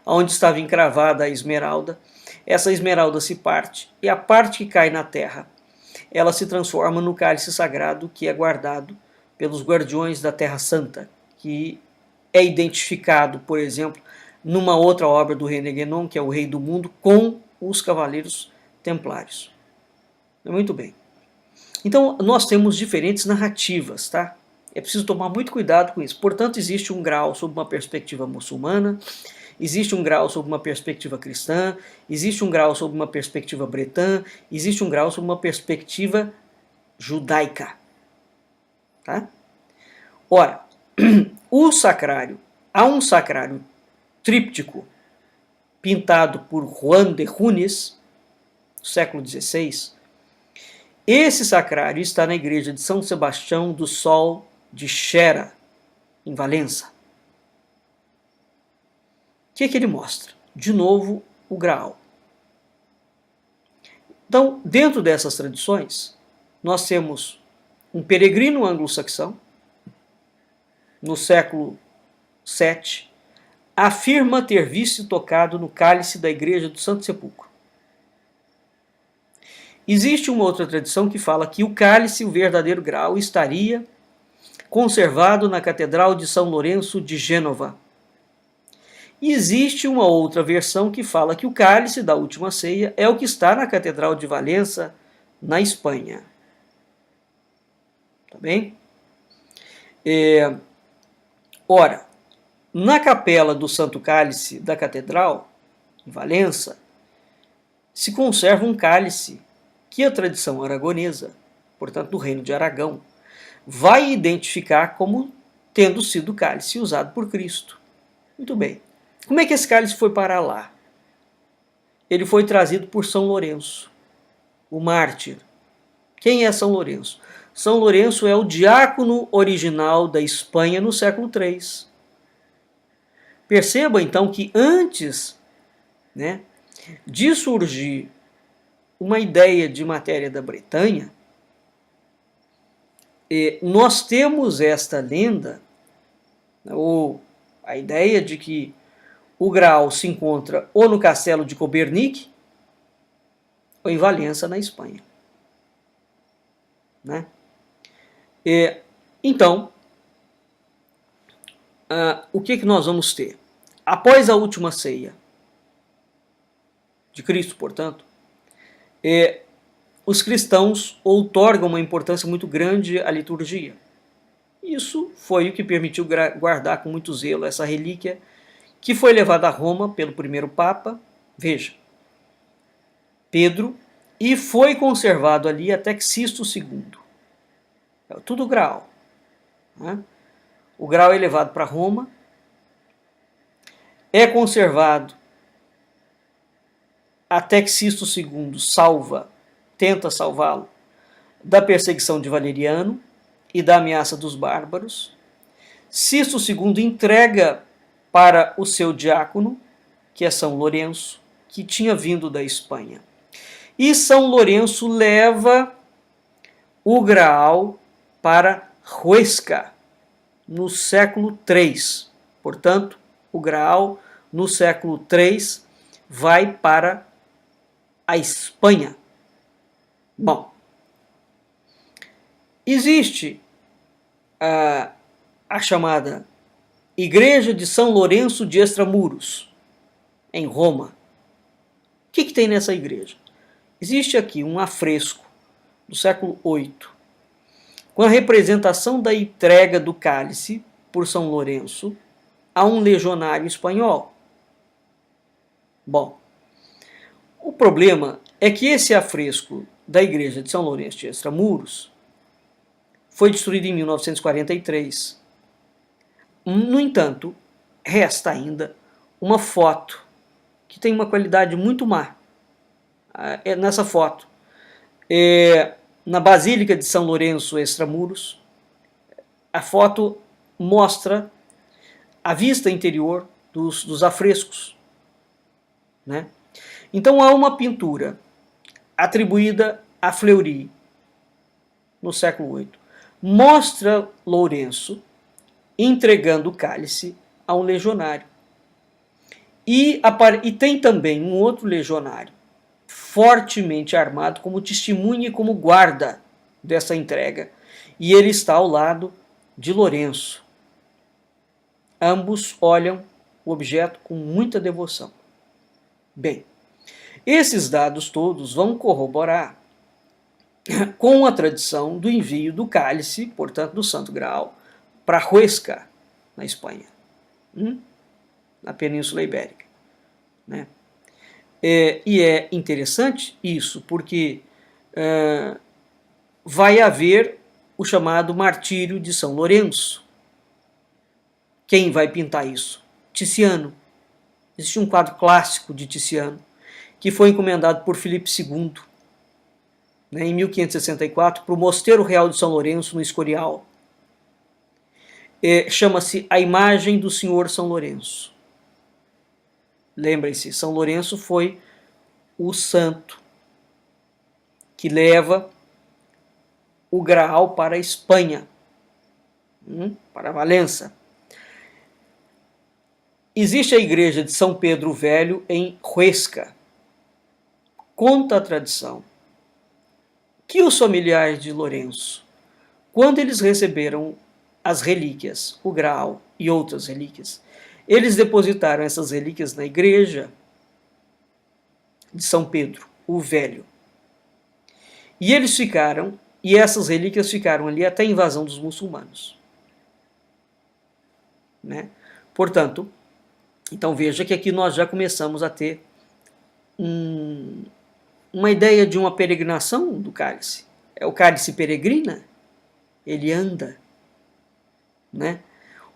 onde estava encravada a esmeralda. Essa esmeralda se parte, e a parte que cai na terra, ela se transforma no cálice sagrado que é guardado pelos guardiões da Terra Santa, que é identificado, por exemplo, numa outra obra do René Guénon, que é o Rei do Mundo, com os Cavaleiros Templários. Muito bem. Então, nós temos diferentes narrativas, tá? É preciso tomar muito cuidado com isso. Portanto, existe um Graal sob uma perspectiva muçulmana, existe um Graal sob uma perspectiva cristã, existe um Graal sob uma perspectiva bretã, existe um Graal sob uma perspectiva judaica. Tá? Ora, o sacrário, há um sacrário tríptico pintado por Juan de Junis, século XVI. Esse sacrário está na igreja de São Sebastião do Sol de Xera, em Valença. O que é que ele mostra? De novo, o Graal. Então, dentro dessas tradições, nós temos um peregrino anglo-saxão, no século VII, afirma ter visto e tocado no cálice da igreja do Santo Sepulcro. Existe uma outra tradição que fala que o cálice, o verdadeiro Graal, estaria conservado na Catedral de São Lourenço de Gênova. E existe uma outra versão que fala que o cálice da última ceia é o que está na Catedral de Valença, na Espanha. Tá bem? Ora, na capela do Santo Cálice da Catedral, em Valença, se conserva um cálice que a tradição aragonesa, portanto do Reino de Aragão, vai identificar como tendo sido o cálice usado por Cristo. Muito bem. Como é que esse cálice foi parar lá? Ele foi trazido por São Lourenço, o mártir. Quem é São Lourenço? São Lourenço é o diácono original da Espanha no século III. Perceba então que antes, né, de surgir uma ideia de matéria da Bretanha, nós temos esta lenda, ou a ideia de que o Graal se encontra ou no castelo de Copernic ou em Valença, na Espanha. Né? Então, o que nós vamos ter? Após a última ceia de Cristo, portanto, os cristãos outorgam uma importância muito grande à liturgia. Isso foi o que permitiu guardar com muito zelo essa relíquia, que foi levada a Roma pelo primeiro Papa, veja, Pedro, e foi conservado ali até Sixto II. É tudo Graal. Né? O Graal é levado para Roma, é conservado até que Sixto II tenta salvá-lo da perseguição de Valeriano e da ameaça dos bárbaros. Sixto II entrega para o seu diácono, que é São Lourenço, que tinha vindo da Espanha. E São Lourenço leva o Graal para Huesca, no século III. Portanto, o Graal, no século III, vai para a Espanha. Bom, existe a chamada Igreja de São Lourenço de Extramuros, em Roma. O que tem nessa igreja? Existe aqui um afresco do século VIII, com a representação da entrega do cálice por São Lourenço a um legionário espanhol. Bom, o problema é que esse afresco da igreja de São Lourenço de Extramuros foi destruído em 1943. No entanto, resta ainda uma foto que tem uma qualidade muito má. Nessa foto, na Basílica de São Lourenço Extramuros, a foto mostra a vista interior dos afrescos. Né? Então há uma pintura atribuída a Fleury, no século VIII. Mostra Lourenço entregando o cálice a um legionário. E tem também um outro legionário, fortemente armado, como testemunha e como guarda dessa entrega. E ele está ao lado de Lourenço. Ambos olham o objeto com muita devoção. Bem, esses dados todos vão corroborar com a tradição do envio do cálice, portanto do Santo Graal, para Huesca, na Espanha, na Península Ibérica. Né? E é interessante isso, porque vai haver o chamado martírio de São Lourenço. Quem vai pintar isso? Tiziano. Existe um quadro clássico de Tiziano que foi encomendado por Filipe II, em 1564, para o Mosteiro Real de São Lourenço, no Escorial. Chama-se A Imagem do Senhor São Lourenço. Lembrem-se, São Lourenço foi o santo que leva o Graal para a Espanha, para Valença. Existe a igreja de São Pedro Velho em Huesca. Conta a tradição que os familiares de Lourenço, quando eles receberam as relíquias, o Graal e outras relíquias, eles depositaram essas relíquias na igreja de São Pedro, o Velho. E eles ficaram, e essas relíquias ficaram ali até a invasão dos muçulmanos. Portanto, então veja que aqui nós já começamos a ter uma ideia de uma peregrinação do cálice. O cálice peregrina, ele anda.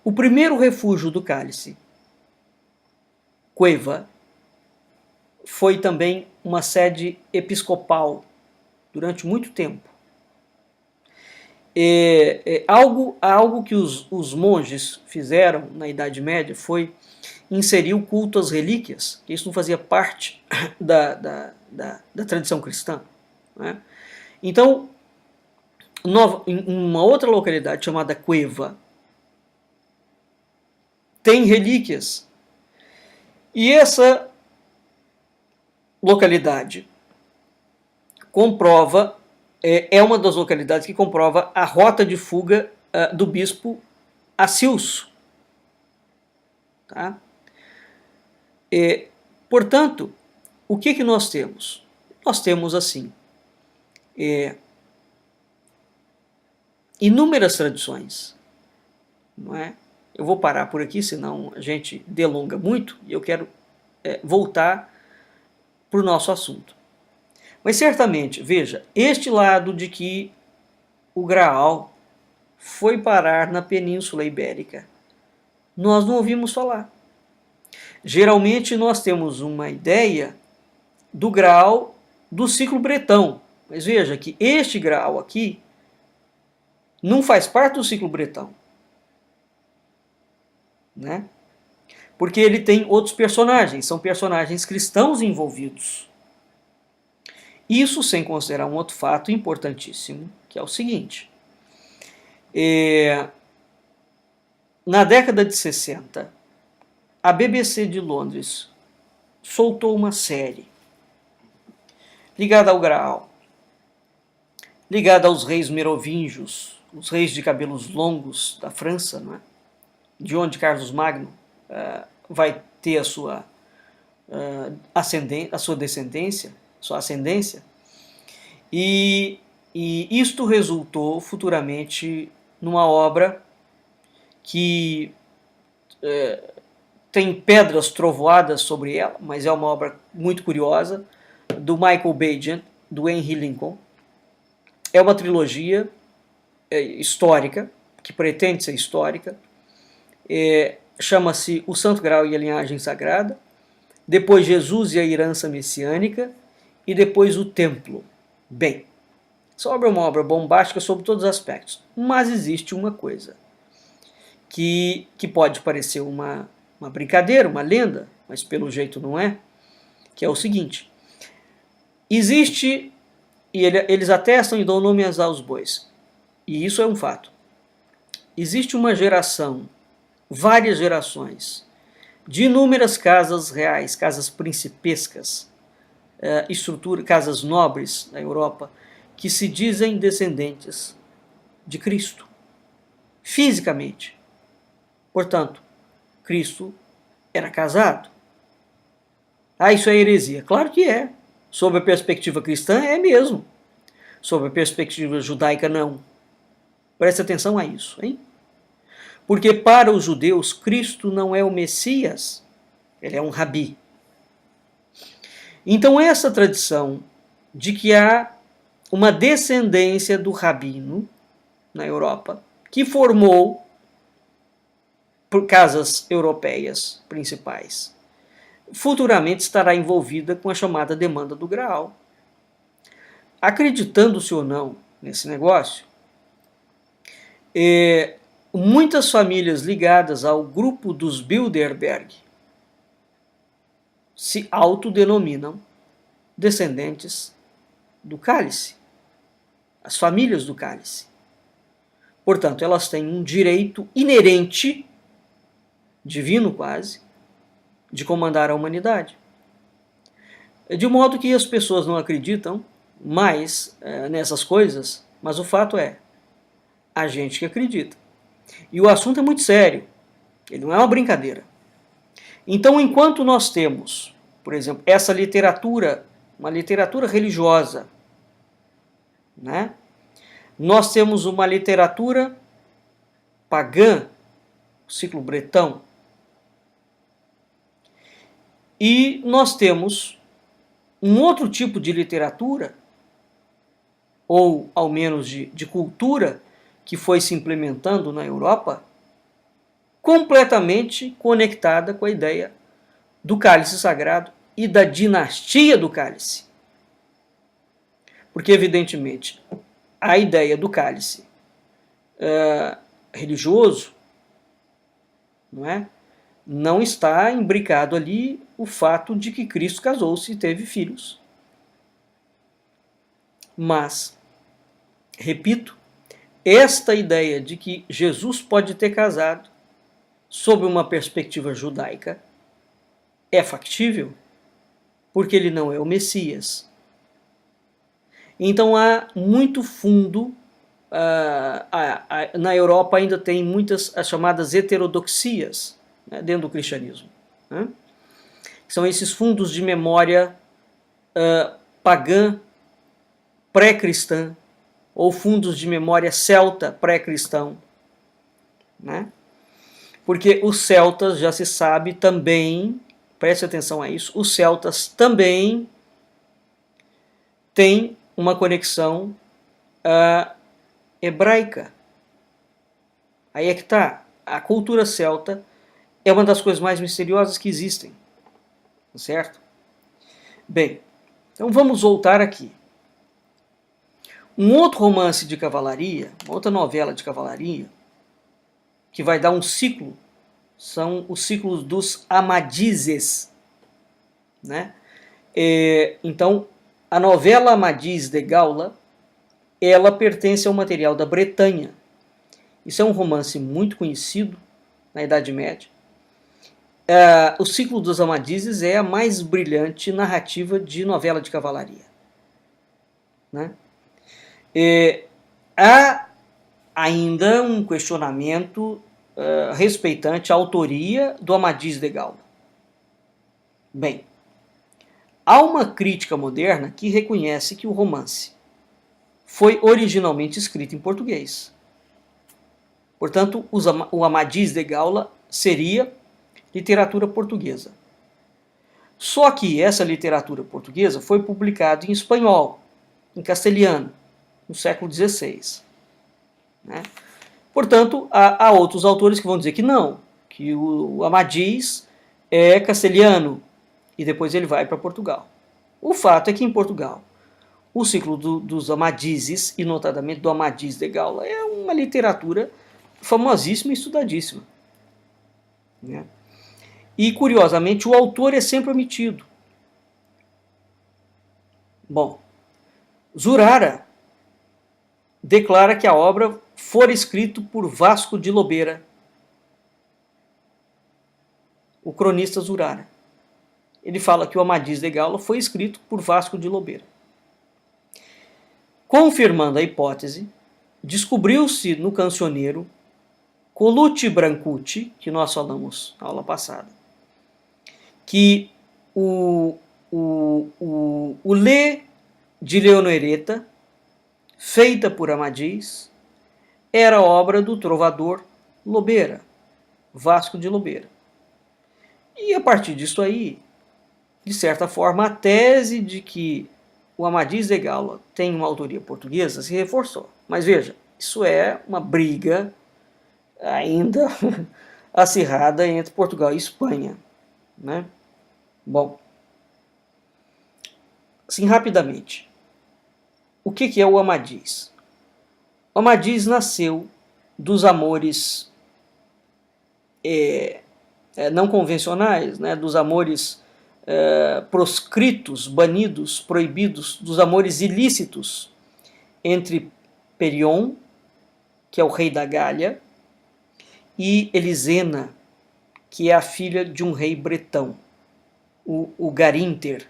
O primeiro refúgio do cálice, Cueva, foi também uma sede episcopal durante muito tempo. Algo que os monges fizeram na Idade Média foi inserir o culto às relíquias, que isso não fazia parte da tradição cristã. Então, em uma outra localidade chamada Cueva, tem relíquias. E essa localidade comprova, é uma das localidades que comprova a rota de fuga do bispo Acilso. Tá? Portanto, o que nós temos? Nós temos, assim, inúmeras tradições. Não é? Eu vou parar por aqui, senão a gente delonga muito, e eu quero voltar para o nosso assunto. Mas certamente, veja, este lado de que o Graal foi parar na Península Ibérica, nós não ouvimos falar. Geralmente nós temos uma ideia do Graal do ciclo bretão, mas veja que este Graal aqui não faz parte do ciclo bretão. Porque ele tem outros personagens, são personagens cristãos envolvidos. Isso sem considerar um outro fato importantíssimo, que é o seguinte. Na década de 60, a BBC de Londres soltou uma série ligada ao Graal, ligada aos reis merovingios, os reis de cabelos longos da França, de onde Carlos Magno vai ter a sua descendência, sua ascendência, e isto resultou futuramente numa obra que tem pedras trovoadas sobre ela, mas é uma obra muito curiosa, do Michael Bajan, do Henry Lincoln. É uma trilogia histórica, que pretende ser histórica, chama-se O Santo Graal e a Linhagem Sagrada, depois Jesus e a Herança Messiânica, e depois o Templo. Bem, essa obra é uma obra bombástica sobre todos os aspectos, mas existe uma coisa que pode parecer uma brincadeira, uma lenda, mas pelo jeito não é, que é o seguinte: existe, e eles atestam e dão nome aos bois, e isso é um fato, existe uma geração, várias gerações, de inúmeras casas reais, casas principescas, casas nobres na Europa, que se dizem descendentes de Cristo, fisicamente. Portanto, Cristo era casado. Isso é heresia? Claro que é. Sob a perspectiva cristã, é mesmo. Sob a perspectiva judaica, não. Preste atenção a isso, hein? Porque para os judeus, Cristo não é o Messias, ele é um rabi. Então essa tradição de que há uma descendência do rabino na Europa, que formou por casas europeias principais, futuramente estará envolvida com a chamada demanda do Graal. Acreditando-se ou não nesse negócio, muitas famílias ligadas ao grupo dos Bilderberg se autodenominam descendentes do cálice, as famílias do cálice. Portanto, elas têm um direito inerente, divino quase, de comandar a humanidade. De modo que as pessoas não acreditam mais nessas coisas, mas o fato é, a gente que acredita. E o assunto é muito sério, ele não é uma brincadeira. Então, enquanto nós temos, por exemplo, essa literatura, uma literatura religiosa, né? Nós temos uma literatura pagã, o ciclo bretão, e nós temos um outro tipo de literatura, ou ao menos de cultura, que foi se implementando na Europa, completamente conectada com a ideia do cálice sagrado e da dinastia do cálice. Porque, evidentemente, a ideia do cálice religioso, não está imbricado ali o fato de que Cristo casou-se e teve filhos. Mas, repito, esta ideia de que Jesus pode ter casado sob uma perspectiva judaica é factível, porque ele não é o Messias. Então há muito fundo, na Europa ainda tem muitas as chamadas heterodoxias, né, dentro do cristianismo. Né? São esses fundos de memória pagã pré-cristã, ou fundos de memória celta pré-cristão. Né? Porque os celtas, já se sabe também, preste atenção a isso, os celtas também têm uma conexão hebraica. Aí é que está. A cultura celta é uma das coisas mais misteriosas que existem. Certo? Bem, então vamos voltar aqui. Um outro romance de cavalaria, uma outra novela de cavalaria, que vai dar um ciclo, são os ciclos dos Amadizes. Né? Então, a novela Amadis de Gaula, ela pertence ao material da Bretanha. Isso é um romance muito conhecido na Idade Média. O ciclo dos Amadizes é a mais brilhante narrativa de novela de cavalaria. Né? Há ainda um questionamento respeitante à autoria do Amadis de Gaula. Bem, há uma crítica moderna que reconhece que o romance foi originalmente escrito em português. Portanto, o Amadis de Gaula seria literatura portuguesa. Só que essa literatura portuguesa foi publicada em espanhol, em castelhano, no século XVI. Né? Portanto, há outros autores que vão dizer que não, que o Amadis é castelhano e depois ele vai para Portugal. O fato é que em Portugal, o ciclo dos Amadizes, e notadamente do Amadis de Gaula, é uma literatura famosíssima e estudadíssima. Né? E, curiosamente, o autor é sempre omitido. Bom, Zurara declara que a obra fora escrita por Vasco de Lobeira, o cronista Zurara. Ele fala que o Amadis de Gaula foi escrito por Vasco de Lobeira. Confirmando a hipótese, descobriu-se no cancioneiro Colucci Brancucci, que nós falamos na aula passada, que o Lê de Leonoreta, feita por Amadis, era obra do trovador Lobeira, Vasco de Lobeira. E a partir disso aí, de certa forma, a tese de que o Amadís de Gaula tem uma autoria portuguesa, se reforçou. Mas veja, isso é uma briga ainda acirrada entre Portugal e Espanha, né? Bom, assim, rapidamente, o que é o Amadís? O Amadís nasceu dos amores não convencionais, né, dos amores proscritos, banidos, proibidos, dos amores ilícitos entre Perion, que é o rei da Gália, e Elisena, que é a filha de um rei bretão, o Garinter.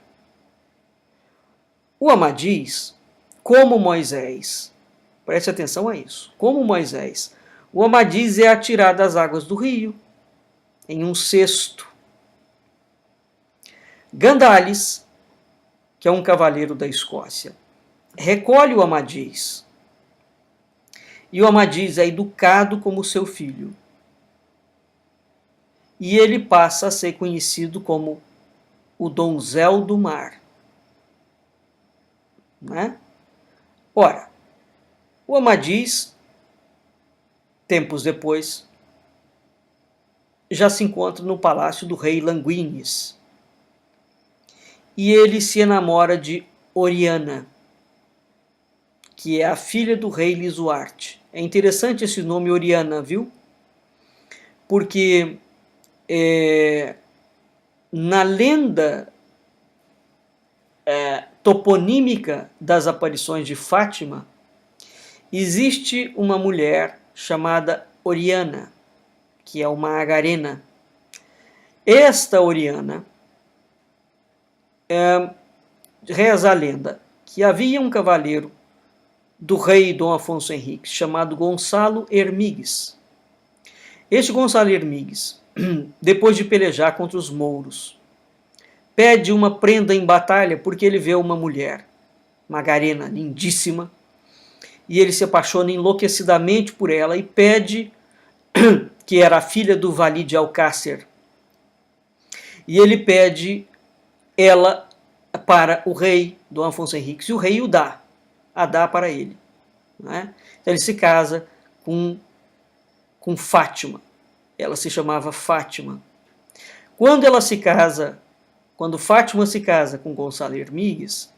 O Amadís, como Moisés, preste atenção a isso, como Moisés, o Amadís é atirado das águas do rio, em um cesto. Gandales, que é um cavaleiro da Escócia, recolhe o Amadís, e o Amadís é educado como seu filho. E ele passa a ser conhecido como o Donzel do Mar. Né? Ora, o Amadís, tempos depois, já se encontra no palácio do rei Languines. E ele se enamora de Oriana, que é a filha do rei Lisuarte. É interessante esse nome Oriana, viu? Porque na lenda toponímica das aparições de Fátima, existe uma mulher chamada Oriana, que é uma agarena. Esta Oriana, reza a lenda que havia um cavaleiro do rei Dom Afonso Henriques chamado Gonçalo Hermigues. Este Gonçalo Hermigues, depois de pelejar contra os mouros, pede uma prenda em batalha porque ele vê uma mulher, uma garena lindíssima, e ele se apaixona enlouquecidamente por ela e pede, que era a filha do Vali de Alcácer, e ele pede ela para o rei Dom Afonso Henriques, e o rei o dá, a dá para ele. Né? Então ele se casa com Fátima, ela se chamava Fátima. Quando Fátima se casa com Gonçalo Hermigues,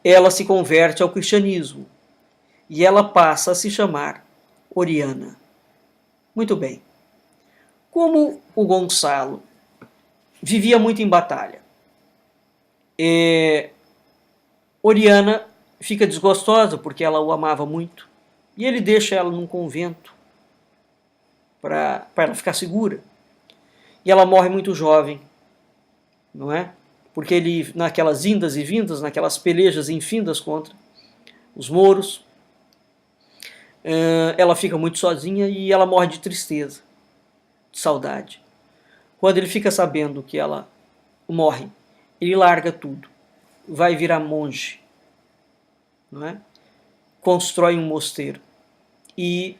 ela se converte ao cristianismo e ela passa a se chamar Oriana. Muito bem. Como o Gonçalo vivia muito em batalha, Oriana fica desgostosa porque ela o amava muito e ele deixa ela num convento para ela ficar segura. E ela morre muito jovem, não é? Porque ele, naquelas indas e vindas, naquelas pelejas infindas contra os mouros, ela fica muito sozinha e ela morre de tristeza, de saudade. Quando ele fica sabendo que ela morre, ele larga tudo, vai virar monge, não é? Constrói um mosteiro e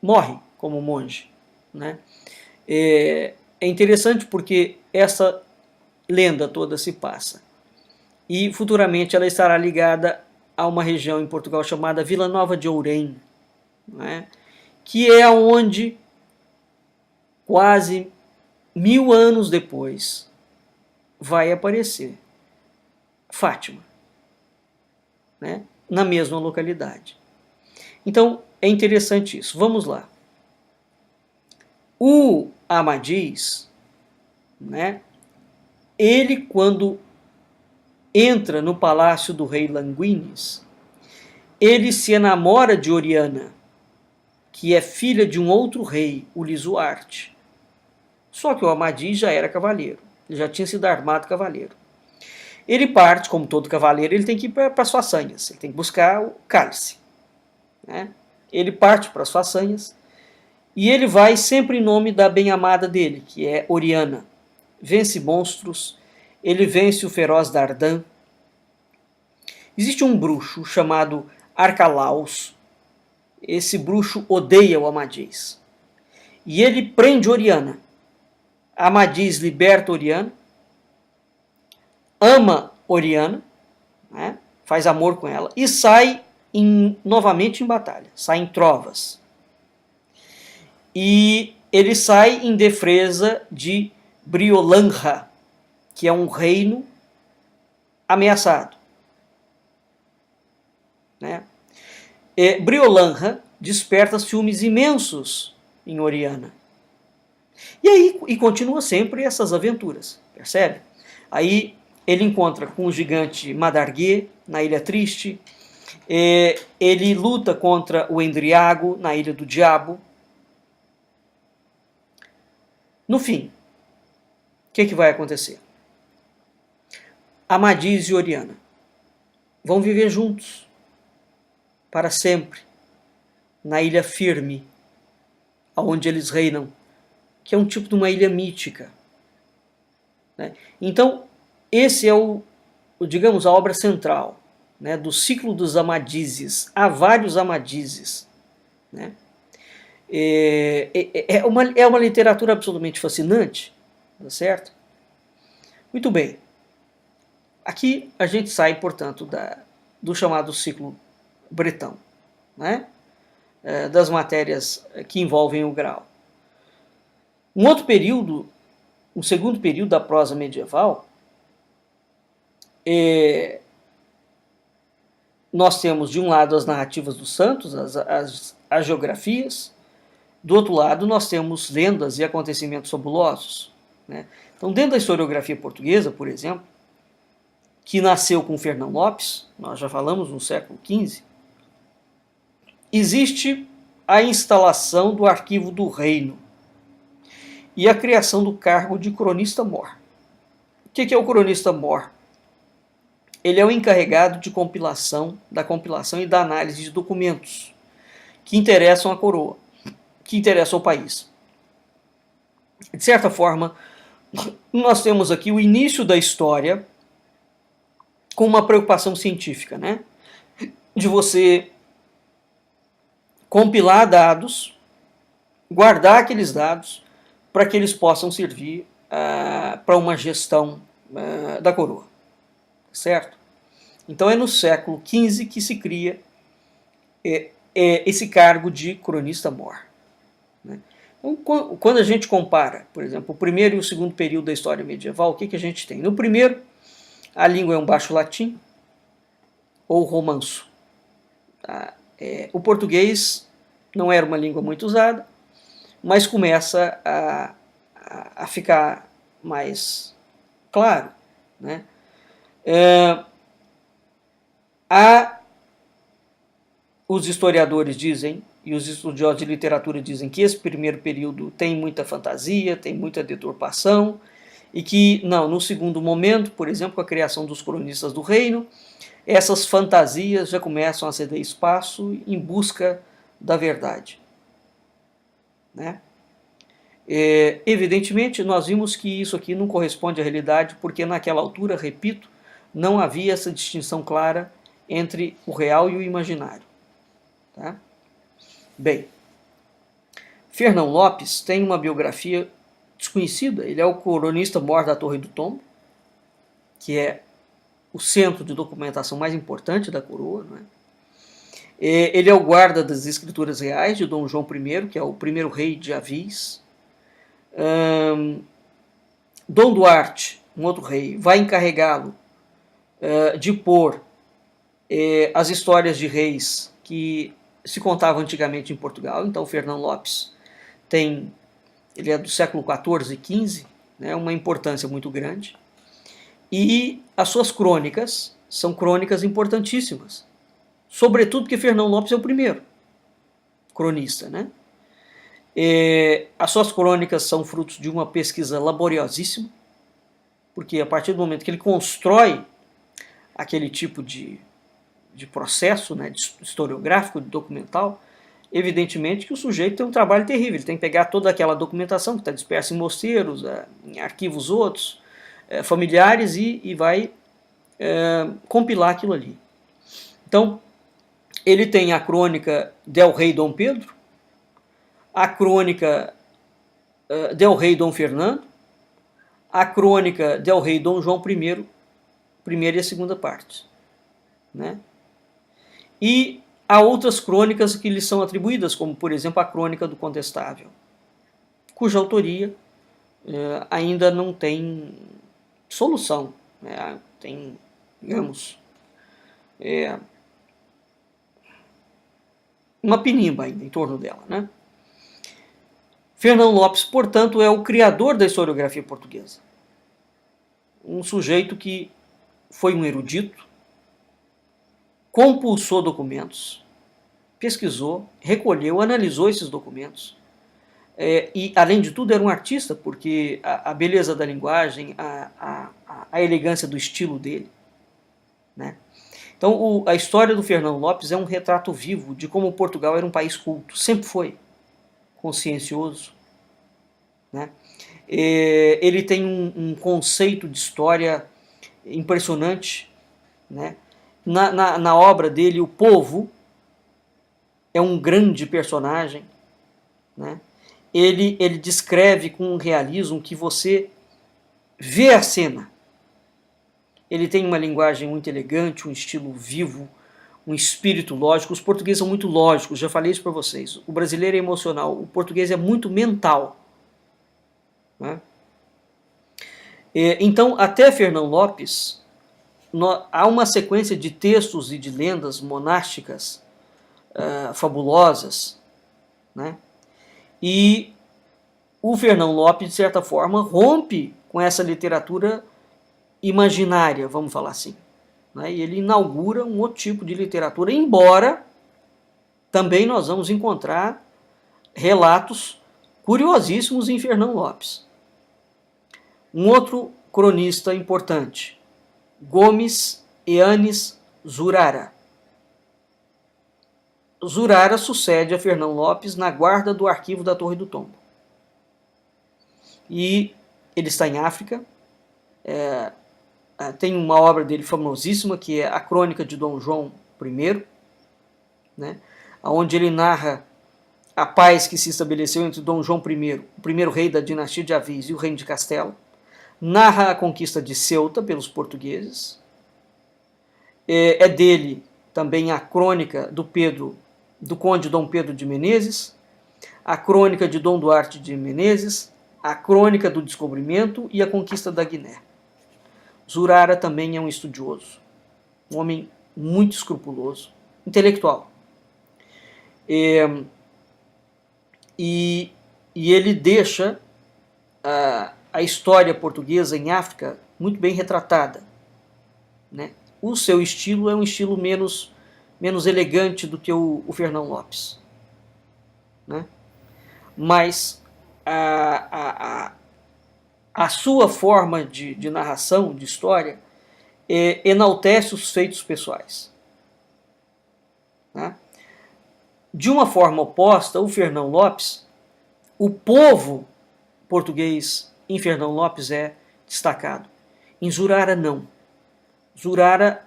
morre como monge. Né? É interessante porque essa lenda toda se passa. E futuramente ela estará ligada a uma região em Portugal chamada Vila Nova de Ourém, né? Que é onde, quase 1000 anos depois, vai aparecer Fátima, né? Na mesma localidade. Então é interessante isso. Vamos lá. O Amadís, né, ele quando entra no palácio do rei Languines, ele se enamora de Oriana, que é filha de um outro rei, o Lisuarte. Só que o Amadís já era cavaleiro, ele já tinha sido armado cavaleiro. Ele parte, como todo cavaleiro, ele tem que ir para as façanhas, ele tem que buscar o cálice. Né? Ele parte para as façanhas, e ele vai sempre em nome da bem-amada dele, que é Oriana. Vence monstros, ele vence o feroz Dardan. Existe um bruxo chamado Arcalaus. Esse bruxo odeia o Amadís. E ele prende Oriana. Amadís liberta Oriana, ama Oriana, né? faz amor com ela e sai novamente em batalha, sai em trovas. E ele sai em defesa de Briolanja, que é um reino ameaçado. Né? Briolanja desperta ciúmes imensos em Oriana. E aí continua sempre essas aventuras, percebe? Aí ele encontra com o gigante Madarguê na Ilha Triste, ele luta contra o Endriago na Ilha do Diabo. No fim, o que vai acontecer? Amadis e Oriana vão viver juntos para sempre na Ilha Firme, onde eles reinam, que é um tipo de uma ilha mítica. Né? Então, esse é digamos, a obra central, né, do ciclo dos Amadizes. Há vários Amadizes. Né? É uma literatura absolutamente fascinante, tá certo? Muito bem. Aqui a gente sai, portanto, do chamado ciclo bretão, né? Das matérias que envolvem o grau. Um outro período, um segundo período da prosa medieval, nós temos de um lado as narrativas dos santos, as geografias, do outro lado nós temos lendas e acontecimentos fabulosos. Né? Então, dentro da historiografia portuguesa, por exemplo, que nasceu com Fernão Lopes, nós já falamos no século XV, existe a instalação do Arquivo do Reino e a criação do cargo de cronista-mor. O que é o cronista-mor? Ele é o encarregado de da compilação e da análise de documentos que interessam a coroa, que interessam ao país. De certa forma, nós temos aqui o início da história com uma preocupação científica, né? De você compilar dados, guardar aqueles dados para que eles possam servir para uma gestão da coroa. Certo? Então é no século XV que se cria esse cargo de cronista-mor. Né? Então, quando a gente compara, por exemplo, o primeiro e o segundo período da história medieval, o que a gente tem? No primeiro, a língua é um baixo latim ou romanço. Tá? O português não era uma língua muito usada, mas começa a ficar mais claro. Né? Os historiadores dizem, e os estudiosos de literatura dizem, que esse primeiro período tem muita fantasia, tem muita deturpação, e que, no segundo momento, por exemplo, com a criação dos cronistas do reino, essas fantasias já começam a ceder espaço em busca da verdade. Né? Evidentemente, nós vimos que isso aqui não corresponde à realidade, porque naquela altura, repito, não havia essa distinção clara entre o real e o imaginário. Tá? Bem, Fernão Lopes tem uma biografia desconhecida. Ele é o cronista-mor da Torre do Tombo, que é o centro de documentação mais importante da coroa. Não é? Ele é o guarda das escrituras reais de Dom João I, que é o primeiro rei de Avis. Dom Duarte, um outro rei, vai encarregá-lo de pôr as histórias de reis que se contavam antigamente em Portugal. Então, Fernão Lopes ele é do século XIV e XV, né, uma importância muito grande. E as suas crônicas são crônicas importantíssimas, sobretudo porque Fernão Lopes é o primeiro cronista. Né? As suas crônicas são frutos de uma pesquisa laboriosíssima, porque a partir do momento que ele constrói aquele tipo de processo, né, historiográfico, documental, evidentemente que o sujeito tem um trabalho terrível. Ele tem que pegar toda aquela documentação que está dispersa em mosteiros, em arquivos outros, familiares, e vai compilar aquilo ali. Então, ele tem a crônica del Rei Dom Pedro, a crônica del Rei Dom Fernando, a crônica del Rei Dom João I, primeira e a segunda parte. né? E há outras crônicas que lhe são atribuídas, como por exemplo a Crônica do Contestável, cuja autoria ainda não tem solução, né? Tem, digamos, uma pinimba ainda em torno dela, né? Fernão Lopes, portanto, é o criador da historiografia portuguesa. Um sujeito que foi um erudito, compulsou documentos, pesquisou, recolheu, analisou esses documentos. E, além de tudo, era um artista, porque a beleza da linguagem, a elegância do estilo dele, né? Então, a história do Fernão Lopes é um retrato vivo de como Portugal era um país culto, sempre foi consciencioso, né? Ele tem um conceito de história impressionante, né? Na obra dele, o povo é um grande personagem, né? Ele descreve com um realismo que você vê a cena. Ele tem uma linguagem muito elegante, um estilo vivo, um espírito lógico. Os portugueses são muito lógicos, já falei isso para vocês. O brasileiro é emocional, o português é muito mental, né? Então, até Fernão Lopes, há uma sequência de textos e de lendas monásticas fabulosas, né? E o Fernão Lopes, de certa forma, rompe com essa literatura imaginária, vamos falar assim, né? E ele inaugura um outro tipo de literatura, embora também nós vamos encontrar relatos curiosíssimos em Fernão Lopes. Um outro cronista importante, Gomes Eanes Zurara. Zurara sucede a Fernão Lopes na guarda do arquivo da Torre do Tombo. E ele está em África. Tem uma obra dele famosíssima, que é a Crônica de Dom João I, né, onde ele narra a paz que se estabeleceu entre Dom João I, o primeiro rei da dinastia de Avis, e o reino de Castela. Narra a conquista de Ceuta pelos portugueses. É dele também a crônica do conde Dom Pedro de Menezes, a crônica de Dom Duarte de Menezes, a crônica do descobrimento e a conquista da Guiné. Zurara também é um estudioso, um homem muito escrupuloso, intelectual. E ele deixa a história portuguesa em África muito bem retratada, né? O seu estilo é um estilo menos elegante do que o Fernão Lopes, né? Mas a sua forma de narração, de história, enaltece os feitos pessoais, né? De uma forma oposta, o Fernão Lopes, o povo português em Fernão Lopes é destacado. Em Zurara, não. Zurara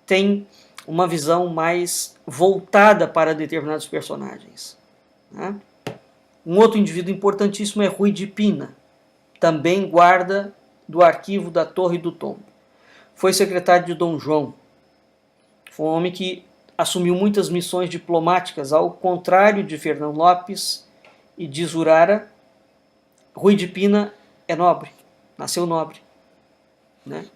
tem uma visão mais voltada para determinados personagens, né? Um outro indivíduo importantíssimo é Rui de Pina, também guarda do arquivo da Torre do Tombo. Foi secretário de Dom João. Foi um homem que assumiu muitas missões diplomáticas, ao contrário de Fernão Lopes e de Zurara. Rui de Pina é nobre, nasceu nobre, né?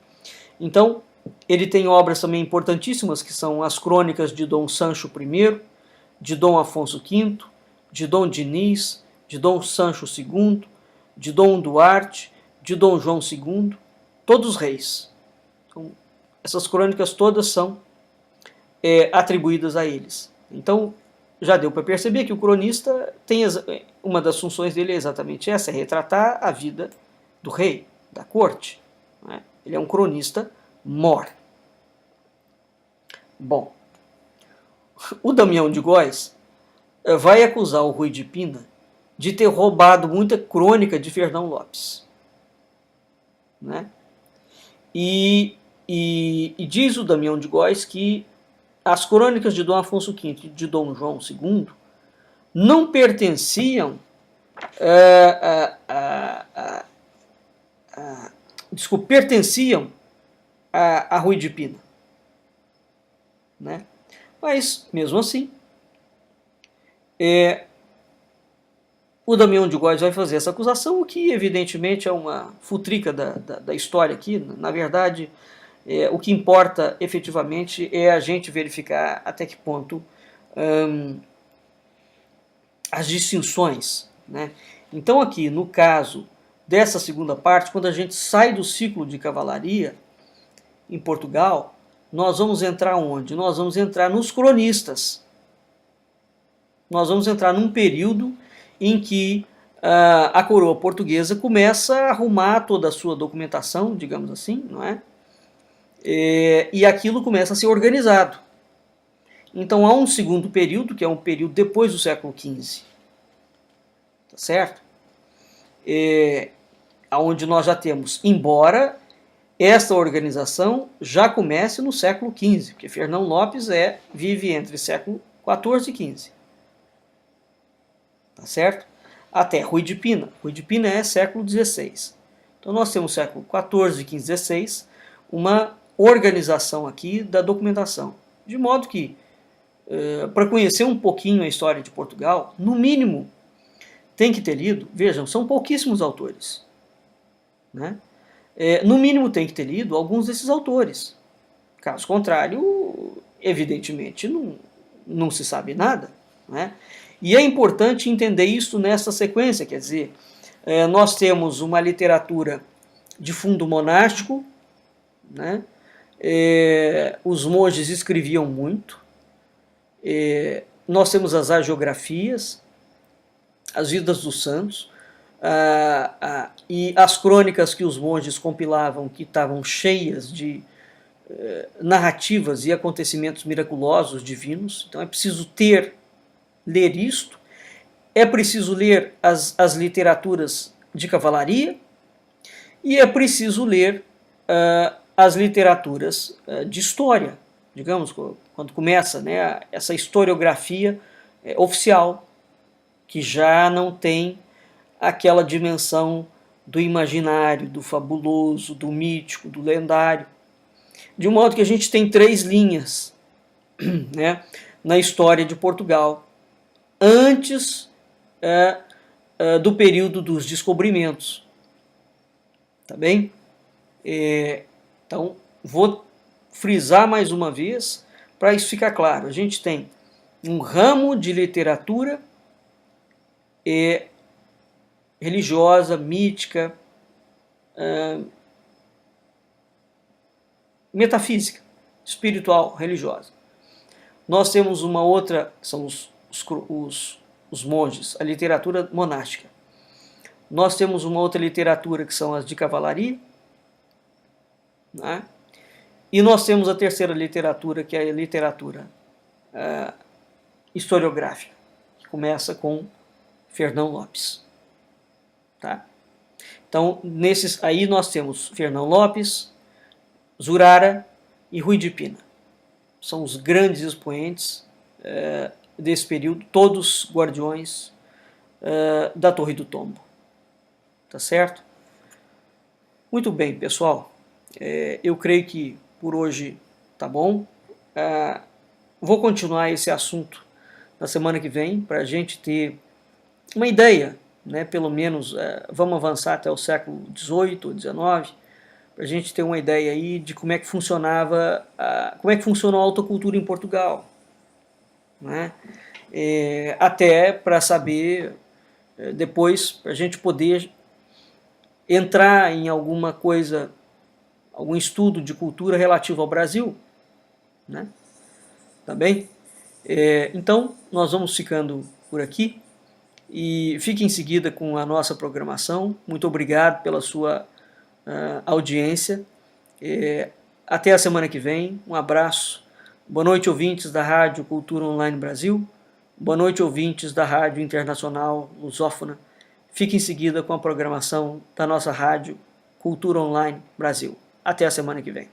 Então, ele tem obras também importantíssimas, que são as crônicas de Dom Sancho I, de Dom Afonso V, de Dom Diniz, de Dom Sancho II, de Dom Duarte, de Dom João II, todos reis. Então, essas crônicas todas são atribuídas a eles. Então, já deu para perceber que o cronista tem uma das funções dele é exatamente essa, é retratar a vida do rei, da corte, né? Ele é um cronista mor. Bom, o Damião de Góis vai acusar o Rui de Pina de ter roubado muita crônica de Fernão Lopes, né? E diz o Damião de Góis que as crônicas de Dom Afonso V e de Dom João II não pertenciam pertenciam a Rui de Pina. né? Mas, mesmo assim, o Damião de Góes vai fazer essa acusação, o que evidentemente é uma futrica da história aqui. Na verdade, o que importa efetivamente é a gente verificar até que ponto as distinções, né? Então aqui, no caso dessa segunda parte, quando a gente sai do ciclo de cavalaria em Portugal, nós vamos entrar onde? Nós vamos entrar nos cronistas. Nós vamos entrar num período em que a coroa portuguesa começa a arrumar toda a sua documentação, digamos assim, não é? E aquilo começa a ser organizado. Então há um segundo período, que é um período depois do século XV, tá certo? Onde nós já temos, embora esta organização já comece no século XV, porque Fernão Lopes vive entre século XIV e XV, tá certo? Até Rui de Pina. Rui de Pina é século XVI. Então nós temos século XIV, XV, XVI, uma organização aqui da documentação. De modo que, para conhecer um pouquinho a história de Portugal, no mínimo, tem que ter lido, vejam, são pouquíssimos autores, né? No mínimo tem que ter lido alguns desses autores. Caso contrário, evidentemente, não se sabe nada, né? E é importante entender isso nessa sequência, quer dizer, nós temos uma literatura de fundo monástico, né? Os monges escreviam muito, nós temos as agiografias, as vidas dos santos, e as crônicas que os monges compilavam, que estavam cheias de narrativas e acontecimentos miraculosos divinos. Então é preciso ler isto, é preciso ler as literaturas de cavalaria e é preciso ler as literaturas de história, digamos, quando começa, né, essa historiografia oficial, que já não tem aquela dimensão do imaginário, do fabuloso, do mítico, do lendário. De modo que a gente tem 3 linhas, né, na história de Portugal, antes do período dos descobrimentos. Tá bem? Então, vou frisar mais uma vez, para isso ficar claro. A gente tem um ramo de literatura religiosa, mítica, metafísica, espiritual, religiosa. Nós temos uma outra, que são os monges, a literatura monástica. Nós temos uma outra literatura, que são as de cavalaria, né? E nós temos a terceira literatura, que é a literatura historiográfica, que começa com Fernão Lopes. Tá? Então, nesses aí nós temos Fernão Lopes, Zurara e Rui de Pina. São os grandes expoentes desse período, todos guardiões da Torre do Tombo. Tá certo? Muito bem, pessoal. Eu creio que por hoje tá bom. Vou continuar esse assunto na semana que vem, para a gente ter uma ideia, né? Pelo menos vamos avançar até o século XVIII ou XIX, para a gente ter uma ideia aí de como é que funcionava, como é que funcionou a alta cultura em Portugal, né? Até para saber depois, para a gente poder entrar em alguma coisa, algum estudo de cultura relativo ao Brasil, né? Tá bem? Então, nós vamos ficando por aqui e fique em seguida com a nossa programação. Muito obrigado pela sua audiência. Até a semana que vem. Um abraço. Boa noite, ouvintes da Rádio Cultura Online Brasil. Boa noite, ouvintes da Rádio Internacional Lusófona. Fique em seguida com a programação da nossa Rádio Cultura Online Brasil. Até a semana que vem.